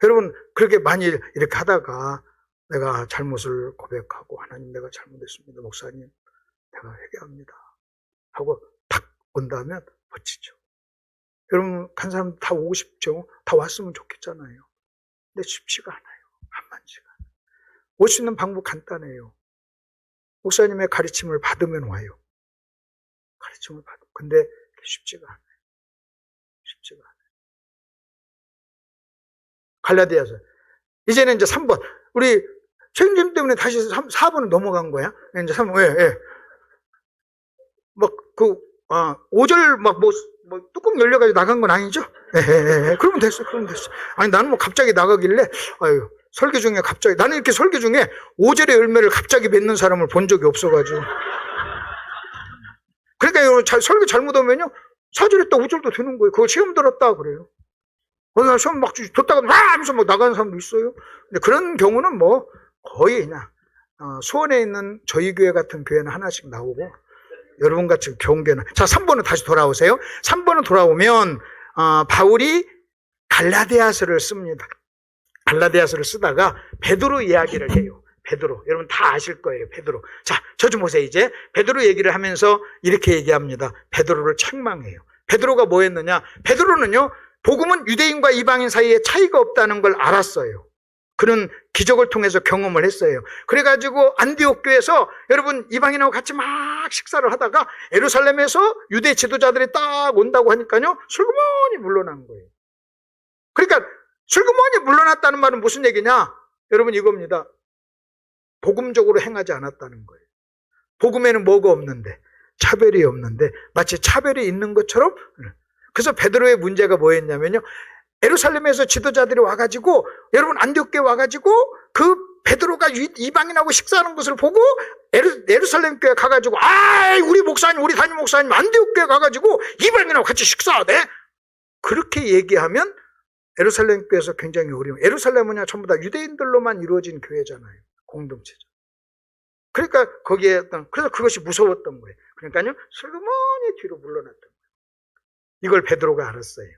여러분 그렇게 많이 이렇게 하다가 내가 잘못을 고백하고 하나님 내가 잘못했습니다. 목사님 내가 회개합니다. 하고 탁 온다면 멋지죠. 여러분 간 사람 다 오고 싶죠. 다 왔으면 좋겠잖아요. 근데 쉽지가 않아요. 만만치가 않아요. 올 수 있는 방법 간단해요. 목사님의 가르침을 받으면 와요. 가르침을 받으면. 근데 쉽지가 않아요. 쉽지가 않아요. 갈라디아서. 이제는 이제 3번. 우리 책임짐 때문에 다시 4번은 넘어간 거야. 이제 3번. 왜? 막 5절 뚜껑 열려가지고 나간 건 아니죠? 그러면 됐어. 아니 나는 뭐 갑자기 나가길래 아유. 설교 중에 갑자기 나는 이렇게 설교 중에 5절의 열매를 갑자기 맺는 사람을 본 적이 없어가지고 그러니까 설교 잘못하면요 4절에 또 5절도 되는 거예요. 그거 시험 들었다 그래요. 나 시험 막 줬다가 하면서 막 나가는 사람도 있어요. 근데 그런 경우는 뭐 거의 그냥 수원에 있는 저희 교회 같은 교회는 하나씩 나오고 여러분같이 경계는. 자 3번은 다시 돌아오세요. 3번은 돌아오면 바울이 갈라디아서를 씁니다. 갈라디아서를 쓰다가 베드로 이야기를 해요. 베드로. 여러분 다 아실 거예요. 베드로. 자, 저 좀 보세요. 이제 베드로 얘기를 하면서 이렇게 얘기합니다. 베드로를 책망해요. 베드로가 뭐 했느냐? 베드로는요. 복음은 유대인과 이방인 사이에 차이가 없다는 걸 알았어요. 그는 기적을 통해서 경험을 했어요. 그래가지고 안디옥 교회에서 여러분 이방인하고 같이 막 식사를 하다가 예루살렘에서 유대 지도자들이 딱 온다고 하니까요. 슬그머니 물러난 거예요. 그러니까 슬그머니 물러났다는 말은 무슨 얘기냐? 여러분 이겁니다. 복음적으로 행하지 않았다는 거예요. 복음에는 뭐가 없는데? 차별이 없는데 마치 차별이 있는 것처럼. 그래서 베드로의 문제가 뭐였냐면요. 예루살렘에서 지도자들이 와가지고 여러분 안디옥교에 와가지고 그 베드로가 이방인하고 식사하는 것을 보고 예루살렘 교회 가가지고 우리 목사님 우리 담임 목사님 안디옥교에 가가지고 이방인하고 같이 식사하대. 그렇게 얘기하면 예루살렘 교회에서 굉장히 어려워요. 예루살렘은 전부 다 유대인들로만 이루어진 교회잖아요. 공동체죠. 그러니까 거기에 그래서 그것이 무서웠던 거예요. 그러니까요 슬그머니 뒤로 물러났던 거예요. 이걸 베드로가 알았어요.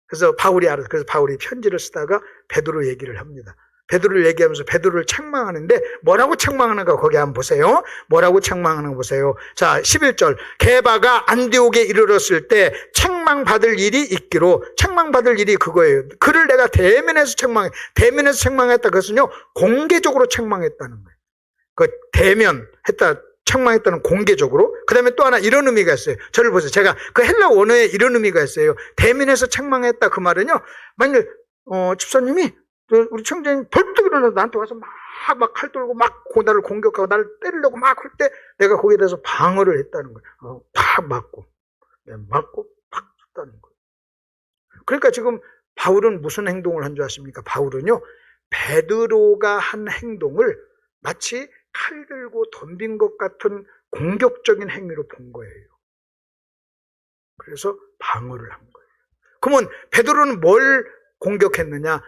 그래서 바울이 알았어요. 그래서 바울이 편지를 쓰다가 베드로 얘기를 합니다. 베드로를 얘기하면서 베드로를 책망하는데 뭐라고 책망하는가 거기 한번 보세요. 뭐라고 책망하는 거 보세요. 자 11절 게바가 안디옥에 이르렀을 때 책망받을 일이 있기로. 책망받을 일이 그거예요. 그를 내가 대면에서 책망했다. 그것은요 공개적으로 책망했다는 거예요. 그 대면했다 책망했다는 공개적으로. 그 다음에 또 하나 이런 의미가 있어요. 저를 보세요. 제가 그 헬라 원어에 이런 의미가 있어요. 대면에서 책망했다 그 말은요 만일 집사님이 우리 청장님 벌떡 일어나서 나한테 와서 막 칼 들고 막 나를 공격하고 나를 때리려고 막 할 때 내가 거기에 대해서 방어를 했다는 거예요. 팍 맞고 팍 쳤다는 거예요. 그러니까 지금 바울은 무슨 행동을 한 줄 아십니까? 바울은요 베드로가 한 행동을 마치 칼 들고 덤빈 것 같은 공격적인 행위로 본 거예요. 그래서 방어를 한 거예요. 그러면 베드로는 뭘 공격했느냐?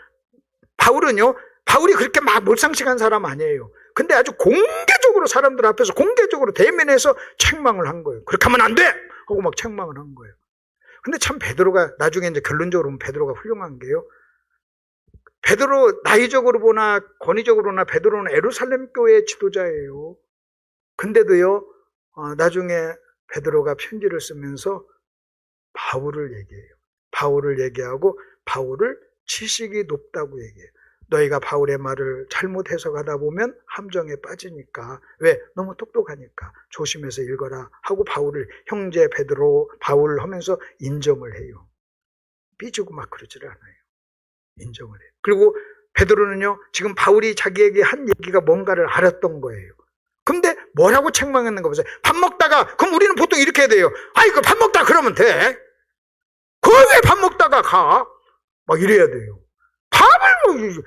바울이 그렇게 막 몰상식한 사람 아니에요. 근데 아주 공개적으로 사람들 앞에서 공개적으로 대면해서 책망을 한 거예요. 그렇게 하면 안 돼! 하고 막 책망을 한 거예요. 근데 참 베드로가 나중에 이제 결론적으로 보면 베드로가 훌륭한 게요. 베드로 나이적으로 보나 권위적으로 보나 베드로는 예루살렘 교회의 지도자예요. 근데도요, 나중에 베드로가 편지를 쓰면서 바울을 얘기해요. 바울을 얘기하고 바울을 지식이 높다고 얘기해요. 너희가 바울의 말을 잘못 해석하다 보면 함정에 빠지니까. 왜? 너무 똑똑하니까 조심해서 읽어라 하고 바울을 형제 베드로 바울 하면서 인정을 해요. 삐지고 막 그러지를 않아요. 인정을 해요. 그리고 베드로는요, 지금 바울이 자기에게 한 얘기가 뭔가를 알았던 거예요. 근데 뭐라고 책망했는가 보세요. 밥 먹다가, 그럼 우리는 보통 이렇게 해야 돼요. 아이, 그 밥 먹다 그러면 돼. 그 왜 밥 먹다가 가? 막 이래야 돼요. 밥을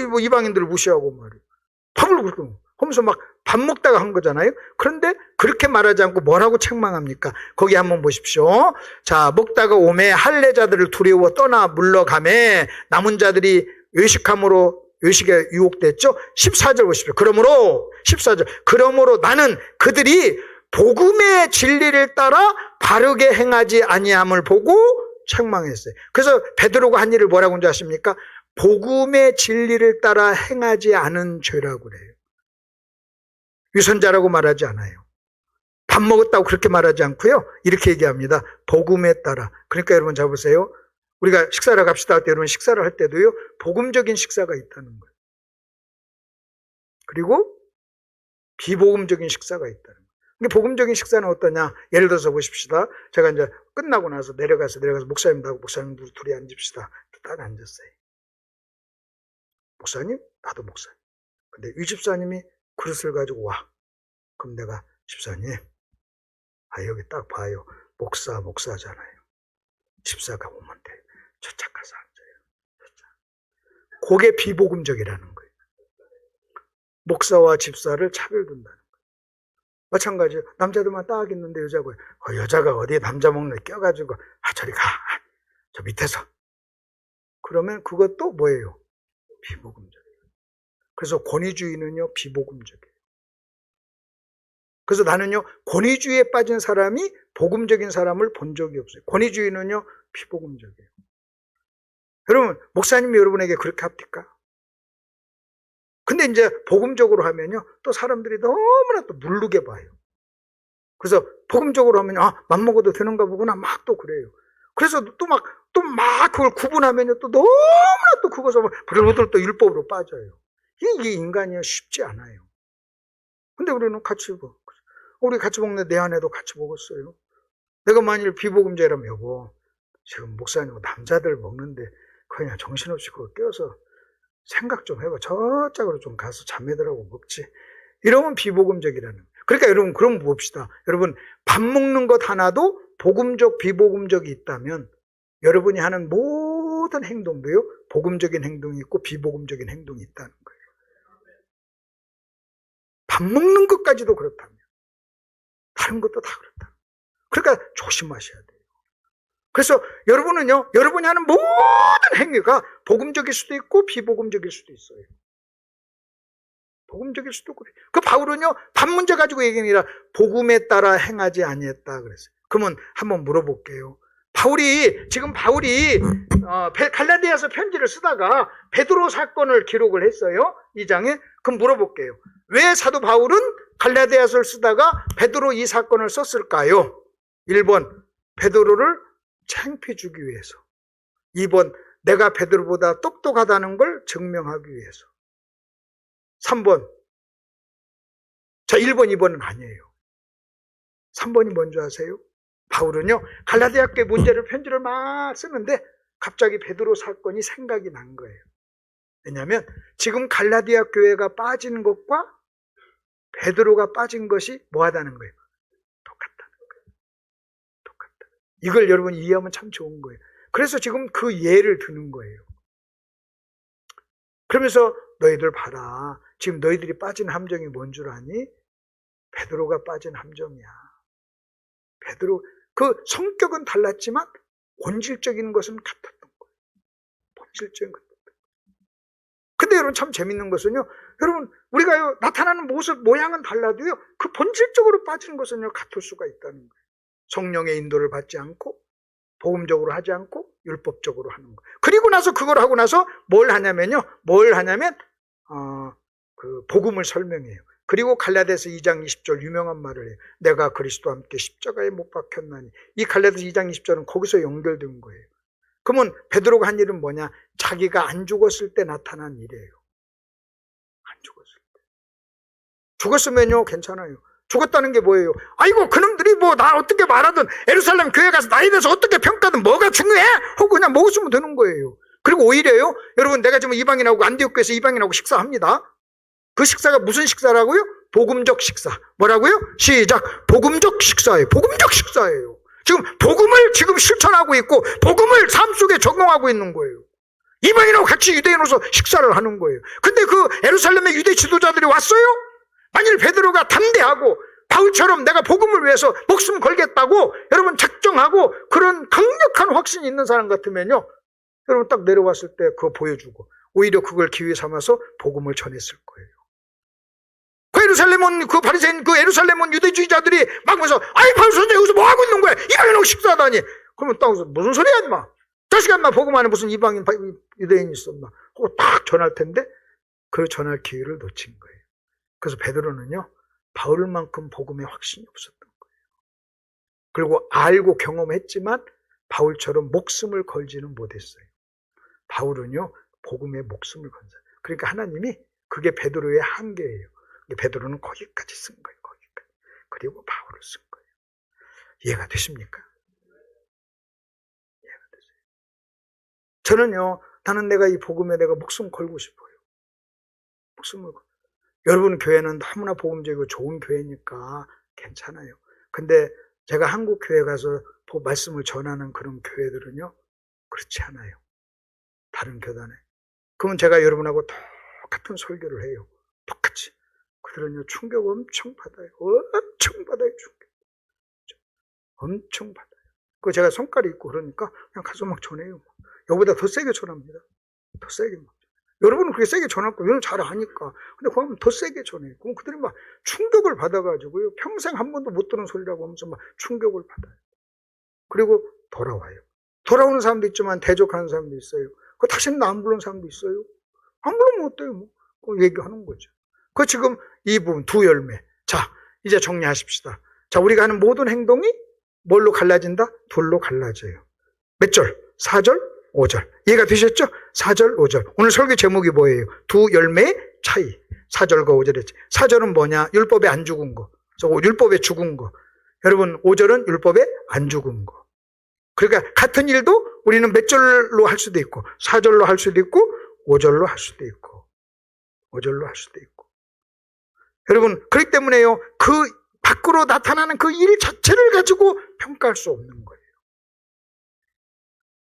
뭐 이방인들을 무시하고 말이에요. 밥을 그렇게 하면서 막 밥 먹다가 한 거잖아요. 그런데 그렇게 말하지 않고 뭐라고 책망합니까? 거기 한번 보십시오. 자, 먹다가 오매 할례자들을 두려워 떠나 물러가매 남은 자들이 외식에 유혹됐죠. 14절 보십시오. 그러므로 14절 그러므로 나는 그들이 복음의 진리를 따라 바르게 행하지 아니함을 보고 책망했어요. 그래서 베드로가 한 일을 뭐라고 하는지 아십니까? 복음의 진리를 따라 행하지 않은 죄라고 그래요. 위선자라고 말하지 않아요. 밥 먹었다고 그렇게 말하지 않고요. 이렇게 얘기합니다. 복음에 따라. 그러니까 여러분 잘 보세요. 우리가 식사를 갑시다 할 때 여러분 식사를 할 때도요. 복음적인 식사가 있다는 거예요. 그리고 비복음적인 식사가 있다는 거예요. 근데 복음적인 식사는 어떠냐? 예를 들어서 보십시다. 제가 이제 끝나고 나서 내려가서 목사님하고 목사님들 둘이 앉읍시다. 딱 앉았어요. 목사님, 나도 목사님. 근데 이 집사님이 그릇을 가지고 와. 그럼 내가 집사님, 여기 딱 봐요. 목사잖아요. 집사가 오면 돼. 저쪽 가서 앉아요. 그게 비복음적이라는 거예요. 목사와 집사를 차별둔다는 거예요. 마찬가지예요. 남자들만 딱 있는데 여자가 여자가 어디에 남자 먹는 데 껴가지고 저리 가. 저 밑에서. 그러면 그것도 뭐예요? 비복음적이에요. 그래서 권위주의는요, 비복음적이에요. 그래서 나는요, 권위주의에 빠진 사람이 복음적인 사람을 본 적이 없어요. 권위주의는요, 비복음적이에요. 여러분, 목사님이 여러분에게 그렇게 합니까? 근데 이제 복음적으로 하면요, 또 사람들이 너무나 또 물르게 봐요. 그래서 복음적으로 하면, 맘먹어도 되는가 보구나, 막 또 그래요. 그래서 또 막 그걸 구분하면요, 또 너무나 또 그것을 부들부들 또 율법으로 빠져요. 이게 인간이 쉽지 않아요. 근데 우리는 우리 같이 먹는데 내 아내도 같이 먹었어요. 내가 만일 비복음자라면 여보, 지금 목사님 남자들 먹는데 그냥 정신없이 그거 껴서 생각 좀 해봐. 저쪽으로 좀 가서 자매들하고 먹지. 이러면 비복음적이라는 거예요. 그러니까 여러분 그럼 봅시다. 여러분 밥 먹는 것 하나도 복음적 비복음적이 있다면 여러분이 하는 모든 행동도요. 복음적인 행동이 있고 비복음적인 행동이 있다는 거예요. 밥 먹는 것까지도 그렇다면 다른 것도 다 그렇다. 그러니까 조심하셔야 돼요. 그래서 여러분은요, 여러분이 하는 모든 행위가 복음적일 수도 있고 비복음적일 수도 있어요. 복음적일 수도 있고. 그 바울은요, 밥 문제 가지고 얘기가 아니라 복음에 따라 행하지 아니했다 그랬어요. 그러면 한번 물어볼게요. 지금 바울이 갈라디아서 편지를 쓰다가 베드로 사건을 기록을 했어요. 2장에. 그럼 물어볼게요. 왜 사도 바울은 갈라디아서를 쓰다가 베드로 이 사건을 썼을까요? 1번, 베드로를 창피해 주기 위해서. 2번, 내가 베드로보다 똑똑하다는 걸 증명하기 위해서. 3번, 자 1번, 2번은 아니에요. 3번이 뭔지 아세요? 바울은요, 갈라디아 교회 편지를 막 쓰는데 갑자기 베드로 사건이 생각이 난 거예요. 왜냐하면 지금 갈라디아 교회가 빠진 것과 베드로가 빠진 것이 뭐하다는 거예요? 똑같다는 거예요. 똑같다. 이걸 여러분이 이해하면 참 좋은 거예요. 그래서 지금 그 예를 드는 거예요. 그러면서 너희들 봐라. 지금 너희들이 빠진 함정이 뭔 줄 아니? 베드로가 빠진 함정이야. 베드로, 그 성격은 달랐지만 본질적인 것은 같았던 거예요. 본질적인 것. 근데 여러분 참 재밌는 것은요, 여러분 우리가요 나타나는 모습 모양은 달라도요 그 본질적으로 빠지는 것은요 같을 수가 있다는 거예요. 성령의 인도를 받지 않고 복음적으로 하지 않고 율법적으로 하는 거. 그리고 나서 그걸 하고 나서 뭘 하냐면 그 복음을 설명해요. 그리고 갈라디아서 2장 20절 유명한 말을 해요. 내가 그리스도와 함께 십자가에 못 박혔나니. 이 갈라디아서 2장 20절은 거기서 연결된 거예요. 그러면 베드로가 한 일은 뭐냐? 자기가 안 죽었을 때 나타난 일이에요. 안 죽었을 때. 죽었으면요 괜찮아요. 죽었다는 게 뭐예요? 아이고 그놈들이 뭐 나 어떻게 말하든 예루살렘 교회 가서 나에 대해서 어떻게 평가든 뭐가 중요해? 하고 그냥 먹었으면 되는 거예요. 그리고 오히려요, 여러분 내가 지금 이방인하고 안디옥교에서 이방인하고 식사합니다. 그 식사가 무슨 식사라고요? 복음적 식사. 뭐라고요? 시작. 복음적 식사예요. 복음적 식사예요. 지금 복음을 지금 실천하고 있고 복음을 삶 속에 적용하고 있는 거예요. 이방인하고 같이 유대인으로서 식사를 하는 거예요. 근데 그 예루살렘의 유대 지도자들이 왔어요? 만일 베드로가 담대하고 바울처럼 내가 복음을 위해서 목숨 걸겠다고 여러분 작정하고 그런 강력한 확신이 있는 사람 같으면요, 여러분 딱 내려왔을 때 그거 보여주고 오히려 그걸 기회 삼아서 복음을 전했을 거예요. 그 예루살렘 그 바리새인 그 예루살렘 유대주의자들이 막 와서 아이 바울 선생 여기서 뭐 하고 있는 거야? 이방인하고 식사하다니. 그러면 딱 무슨 소리야 임마. 자식아 임마 복음 안에 무슨 이방인 유대인이 있었나. 그거 딱 전할 텐데 그 전할 기회를 놓친 거예요. 그래서 베드로는요 바울만큼 복음에 확신이 없었던 거예요. 그리고 알고 경험했지만 바울처럼 목숨을 걸지는 못했어요. 바울은요 복음에 목숨을 건져요. 그러니까 하나님이 그게 베드로의 한계예요. 베드로는 거기까지 쓴 거예요. 거기까지. 그리고 바울을 쓴 거예요. 이해가 되십니까? 이해가 되세요? 저는요 나는 내가 이 복음에 내가 목숨 걸고 싶어요. 목숨을 걸고. 여러분 교회는 너무나 복음적이고 좋은 교회니까 괜찮아요. 근데 제가 한국 교회 가서 말씀을 전하는 그런 교회들은요 그렇지 않아요. 다른 교단에. 그러면 제가 여러분하고 똑같은 설교를 해요. 똑같이. 그들은요 충격 엄청 받아요. 엄청 받아요. 충격. 엄청 받아요. 그 제가 손가락이 있고 그러니까 그냥 가서 막 전해요. 여기보다 더 세게 전합니다. 더 세게 막. 여러분은 그렇게 세게 전할 거 여러분 잘 아니까. 근데 그거 하면 더 세게 전해요. 그럼 그들이 막 충격을 받아가지고요 평생 한 번도 못 들은 소리라고 하면서 막 충격을 받아요. 그리고 돌아와요. 돌아오는 사람도 있지만 대적하는 사람도 있어요. 그 다시는 안 부르는 사람도 있어요. 안 부르면 어때요? 뭐 그 얘기하는 거죠. 그 지금 이 부분 두 열매. 자 이제 정리하십시다. 자 우리가 하는 모든 행동이 뭘로 갈라진다? 둘로 갈라져요. 몇 절? 4절, 5절. 이해가 되셨죠? 4절, 5절. 오늘 설교 제목이 뭐예요? 두 열매의 차이. 4절과 5절의 차이. 4절은 뭐냐? 율법에 안 죽은 거. 율법에 죽은 거. 여러분 5절은 율법에 안 죽은 거. 그러니까 같은 일도 우리는 몇 절로 할 수도 있고 4절로 할 수도 있고 5절로 할 수도 있고 5절로 할 수도 있고. 여러분 그렇기 때문에요 그 밖으로 나타나는 그 일 자체를 가지고 평가할 수 없는 거예요.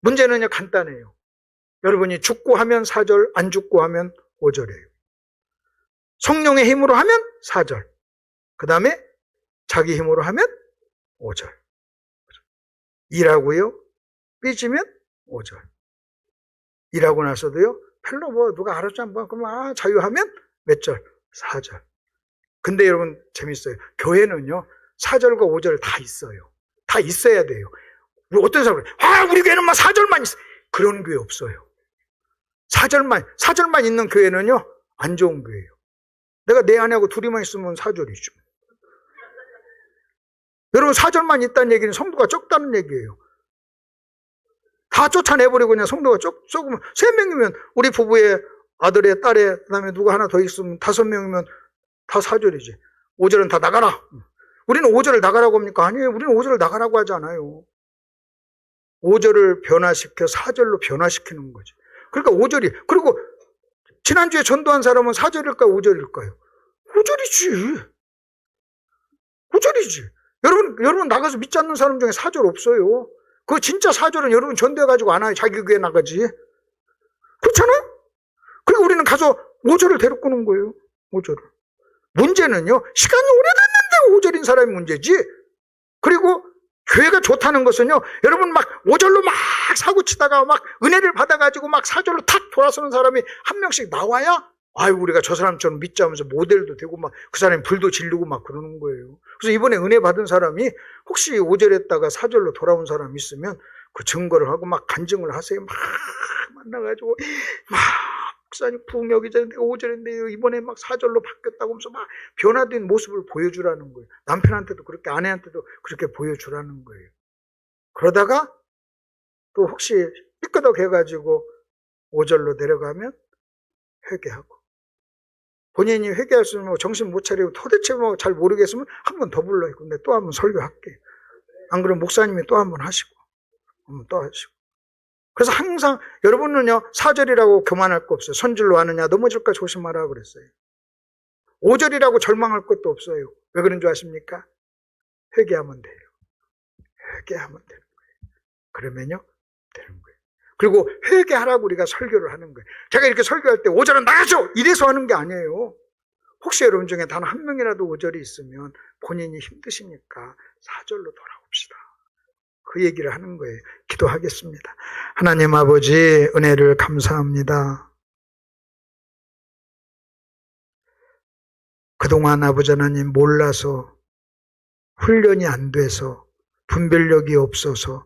문제는요 간단해요. 여러분이 죽고 하면 4절, 안 죽고 하면 5절이에요. 성령의 힘으로 하면 4절, 그 다음에 자기 힘으로 하면 5절. 일하고요 삐지면 5절. 일하고 나서도요 별로 뭐 누가 알아주지 않고 그러면 자유하면 몇 절? 4절. 근데 여러분 재밌어요. 교회는요 4절과 5절 다 있어요. 다 있어야 돼요. 어떤 사람은 우리 교회는 막 4절만 있어. 그런 교회 없어요. 4절만 있는 교회는요 안 좋은 교회예요. 내가 내 아내하고 둘이만 있으면 4절이죠. 여러분 4절만 있다는 얘기는 성도가 적다는 얘기예요. 다 쫓아내버리고 그냥 성도가 적으면 3명이면 우리 부부의 아들의 딸의 그다음에 누가 하나 더 있으면 5명이면 다 4절이지. 5절은 다 나가라. 우리는 5절을 나가라고 합니까? 아니에요. 우리는 5절을 나가라고 하지 않아요. 5절을 변화시켜 4절로 변화시키는 거지. 그러니까 5절이. 그리고 지난주에 전도한 사람은 4절일까요? 5절일까요? 5절이지. 5절이지. 여러분 나가서 믿지 않는 사람 중에 4절 없어요. 그 진짜 4절은 여러분 전도해가지고 안 와요. 자기 교회 나가지. 그렇잖아요? 그리고 우리는 가서 5절을 데리고 오는 거예요. 5절을. 문제는요, 시간이 오래됐는데 5절인 사람이 문제지. 그리고 교회가 좋다는 것은요, 여러분 막 5절로 막 사고 치다가 막 은혜를 받아가지고 막 4절로 탁 돌아서는 사람이 한 명씩 나와야, 아유, 우리가 저 사람처럼 믿자면서 모델도 되고 막 그 사람이 불도 지르고 막 그러는 거예요. 그래서 이번에 은혜 받은 사람이 혹시 5절 했다가 4절로 돌아온 사람이 있으면 그 증거를 하고 막 간증을 하세요. 막 만나가지고 막 목사님 부흥여기 전에 내가 5절인데 이번에 막 4절로 바뀌었다고 하면서 막 변화된 모습을 보여주라는 거예요. 남편한테도 그렇게, 아내한테도 그렇게 보여주라는 거예요. 그러다가 또 혹시 삐끄덕 해가지고 5절로 내려가면 회개하고, 본인이 회개할 수 있으면 정신 못 차리고 도대체 뭐 잘 모르겠으면 한 번 더 불러요. 근데 또 한 번 설교할게. 안 그러면 목사님이 또 한 번 하시고, 또 하시고. 그래서 항상 여러분은요, 4절이라고 교만할 거 없어요. 손질로 하느냐, 넘어질까 조심하라 그랬어요. 5절이라고 절망할 것도 없어요. 왜 그런 줄 아십니까? 회개하면 돼요. 회개하면 되는 거예요. 그러면요, 되는 거예요. 그리고 회개하라고 우리가 설교를 하는 거예요. 제가 이렇게 설교할 때 5절은 나가죠! 이래서 하는 게 아니에요. 혹시 여러분 중에 단 한 명이라도 5절이 있으면 본인이 힘드시니까 4절로 돌아옵시다. 그 얘기를 하는 거예요. 기도하겠습니다. 하나님 아버지, 은혜를 감사합니다. 그동안 아버지 하나님 몰라서, 훈련이 안 돼서, 분별력이 없어서,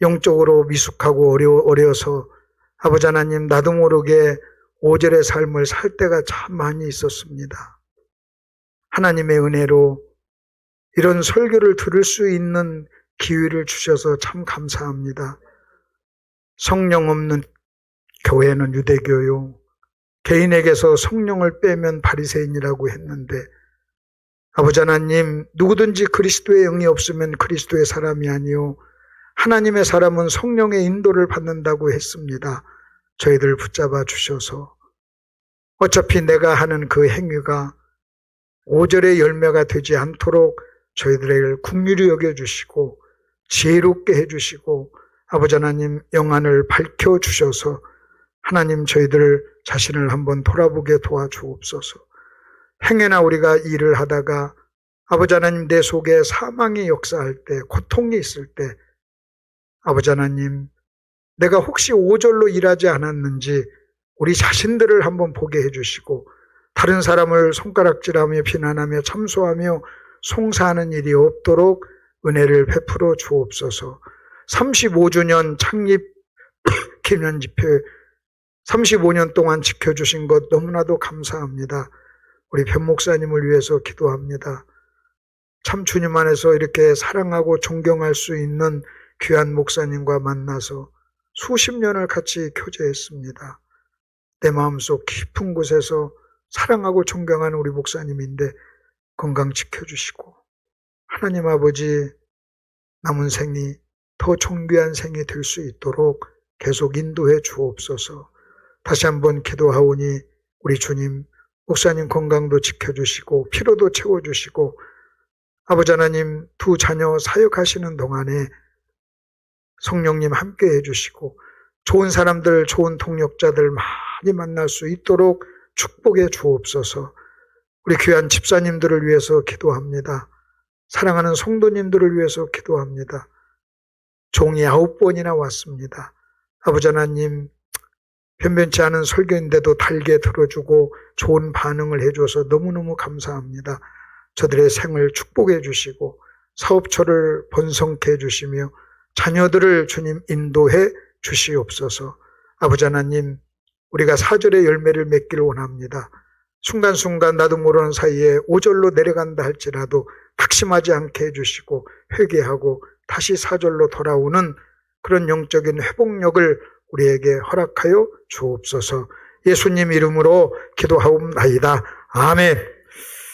영적으로 미숙하고 어려워서 아버지 하나님 나도 모르게 5절의 삶을 살 때가 참 많이 있었습니다. 하나님의 은혜로 이런 설교를 들을 수 있는 기회를 주셔서 참 감사합니다. 성령 없는 교회는 유대교요, 개인에게서 성령을 빼면 바리새인이라고 했는데, 아버지 하나님, 누구든지 그리스도의 영이 없으면 그리스도의 사람이 아니요 하나님의 사람은 성령의 인도를 받는다고 했습니다. 저희들 붙잡아 주셔서 어차피 내가 하는 그 행위가 5절의 열매가 되지 않도록 저희들을 긍휼히 여겨주시고 지혜롭게 해주시고 아버지 하나님 영안을 밝혀주셔서 하나님 저희들 자신을 한번 돌아보게 도와주옵소서. 행여나 우리가 일을 하다가 아버지 하나님 내 속에 사망이 역사할 때, 고통이 있을 때 아버지 하나님 내가 혹시 5절로 일하지 않았는지 우리 자신들을 한번 보게 해주시고 다른 사람을 손가락질하며 비난하며 참소하며 송사하는 일이 없도록 은혜를 베풀어 주옵소서. 35주년 창립 기념 집회 35년 동안 지켜주신 것 너무나도 감사합니다. 우리 변 목사님을 위해서 기도합니다. 참 주님 안에서 이렇게 사랑하고 존경할 수 있는 귀한 목사님과 만나서 수십 년을 같이 교제했습니다. 내 마음속 깊은 곳에서 사랑하고 존경하는 우리 목사님인데 건강 지켜주시고 하나님 아버지 남은 생이 더 존귀한 생이 될 수 있도록 계속 인도해 주옵소서. 다시 한번 기도하오니 우리 주님 목사님 건강도 지켜주시고 피로도 채워주시고 아버지 하나님 두 자녀 사역하시는 동안에 성령님 함께 해주시고 좋은 사람들 좋은 동력자들 많이 만날 수 있도록 축복해 주옵소서. 우리 귀한 집사님들을 위해서 기도합니다. 사랑하는 성도님들을 위해서 기도합니다. 종이 9번이나 왔습니다. 아버지 하나님 변변치 않은 설교인데도 달게 들어주고 좋은 반응을 해줘서 너무너무 감사합니다. 저들의 생을 축복해 주시고 사업처를 번성케 해주시며 자녀들을 주님 인도해 주시옵소서. 아버지 하나님 우리가 4절의 열매를 맺기를 원합니다. 순간순간 나도 모르는 사이에 5절로 내려간다 할지라도 낙심하지 않게 해주시고 회개하고 다시 4절로 돌아오는 그런 영적인 회복력을 우리에게 허락하여 주옵소서. 예수님 이름으로 기도하옵나이다. 아멘.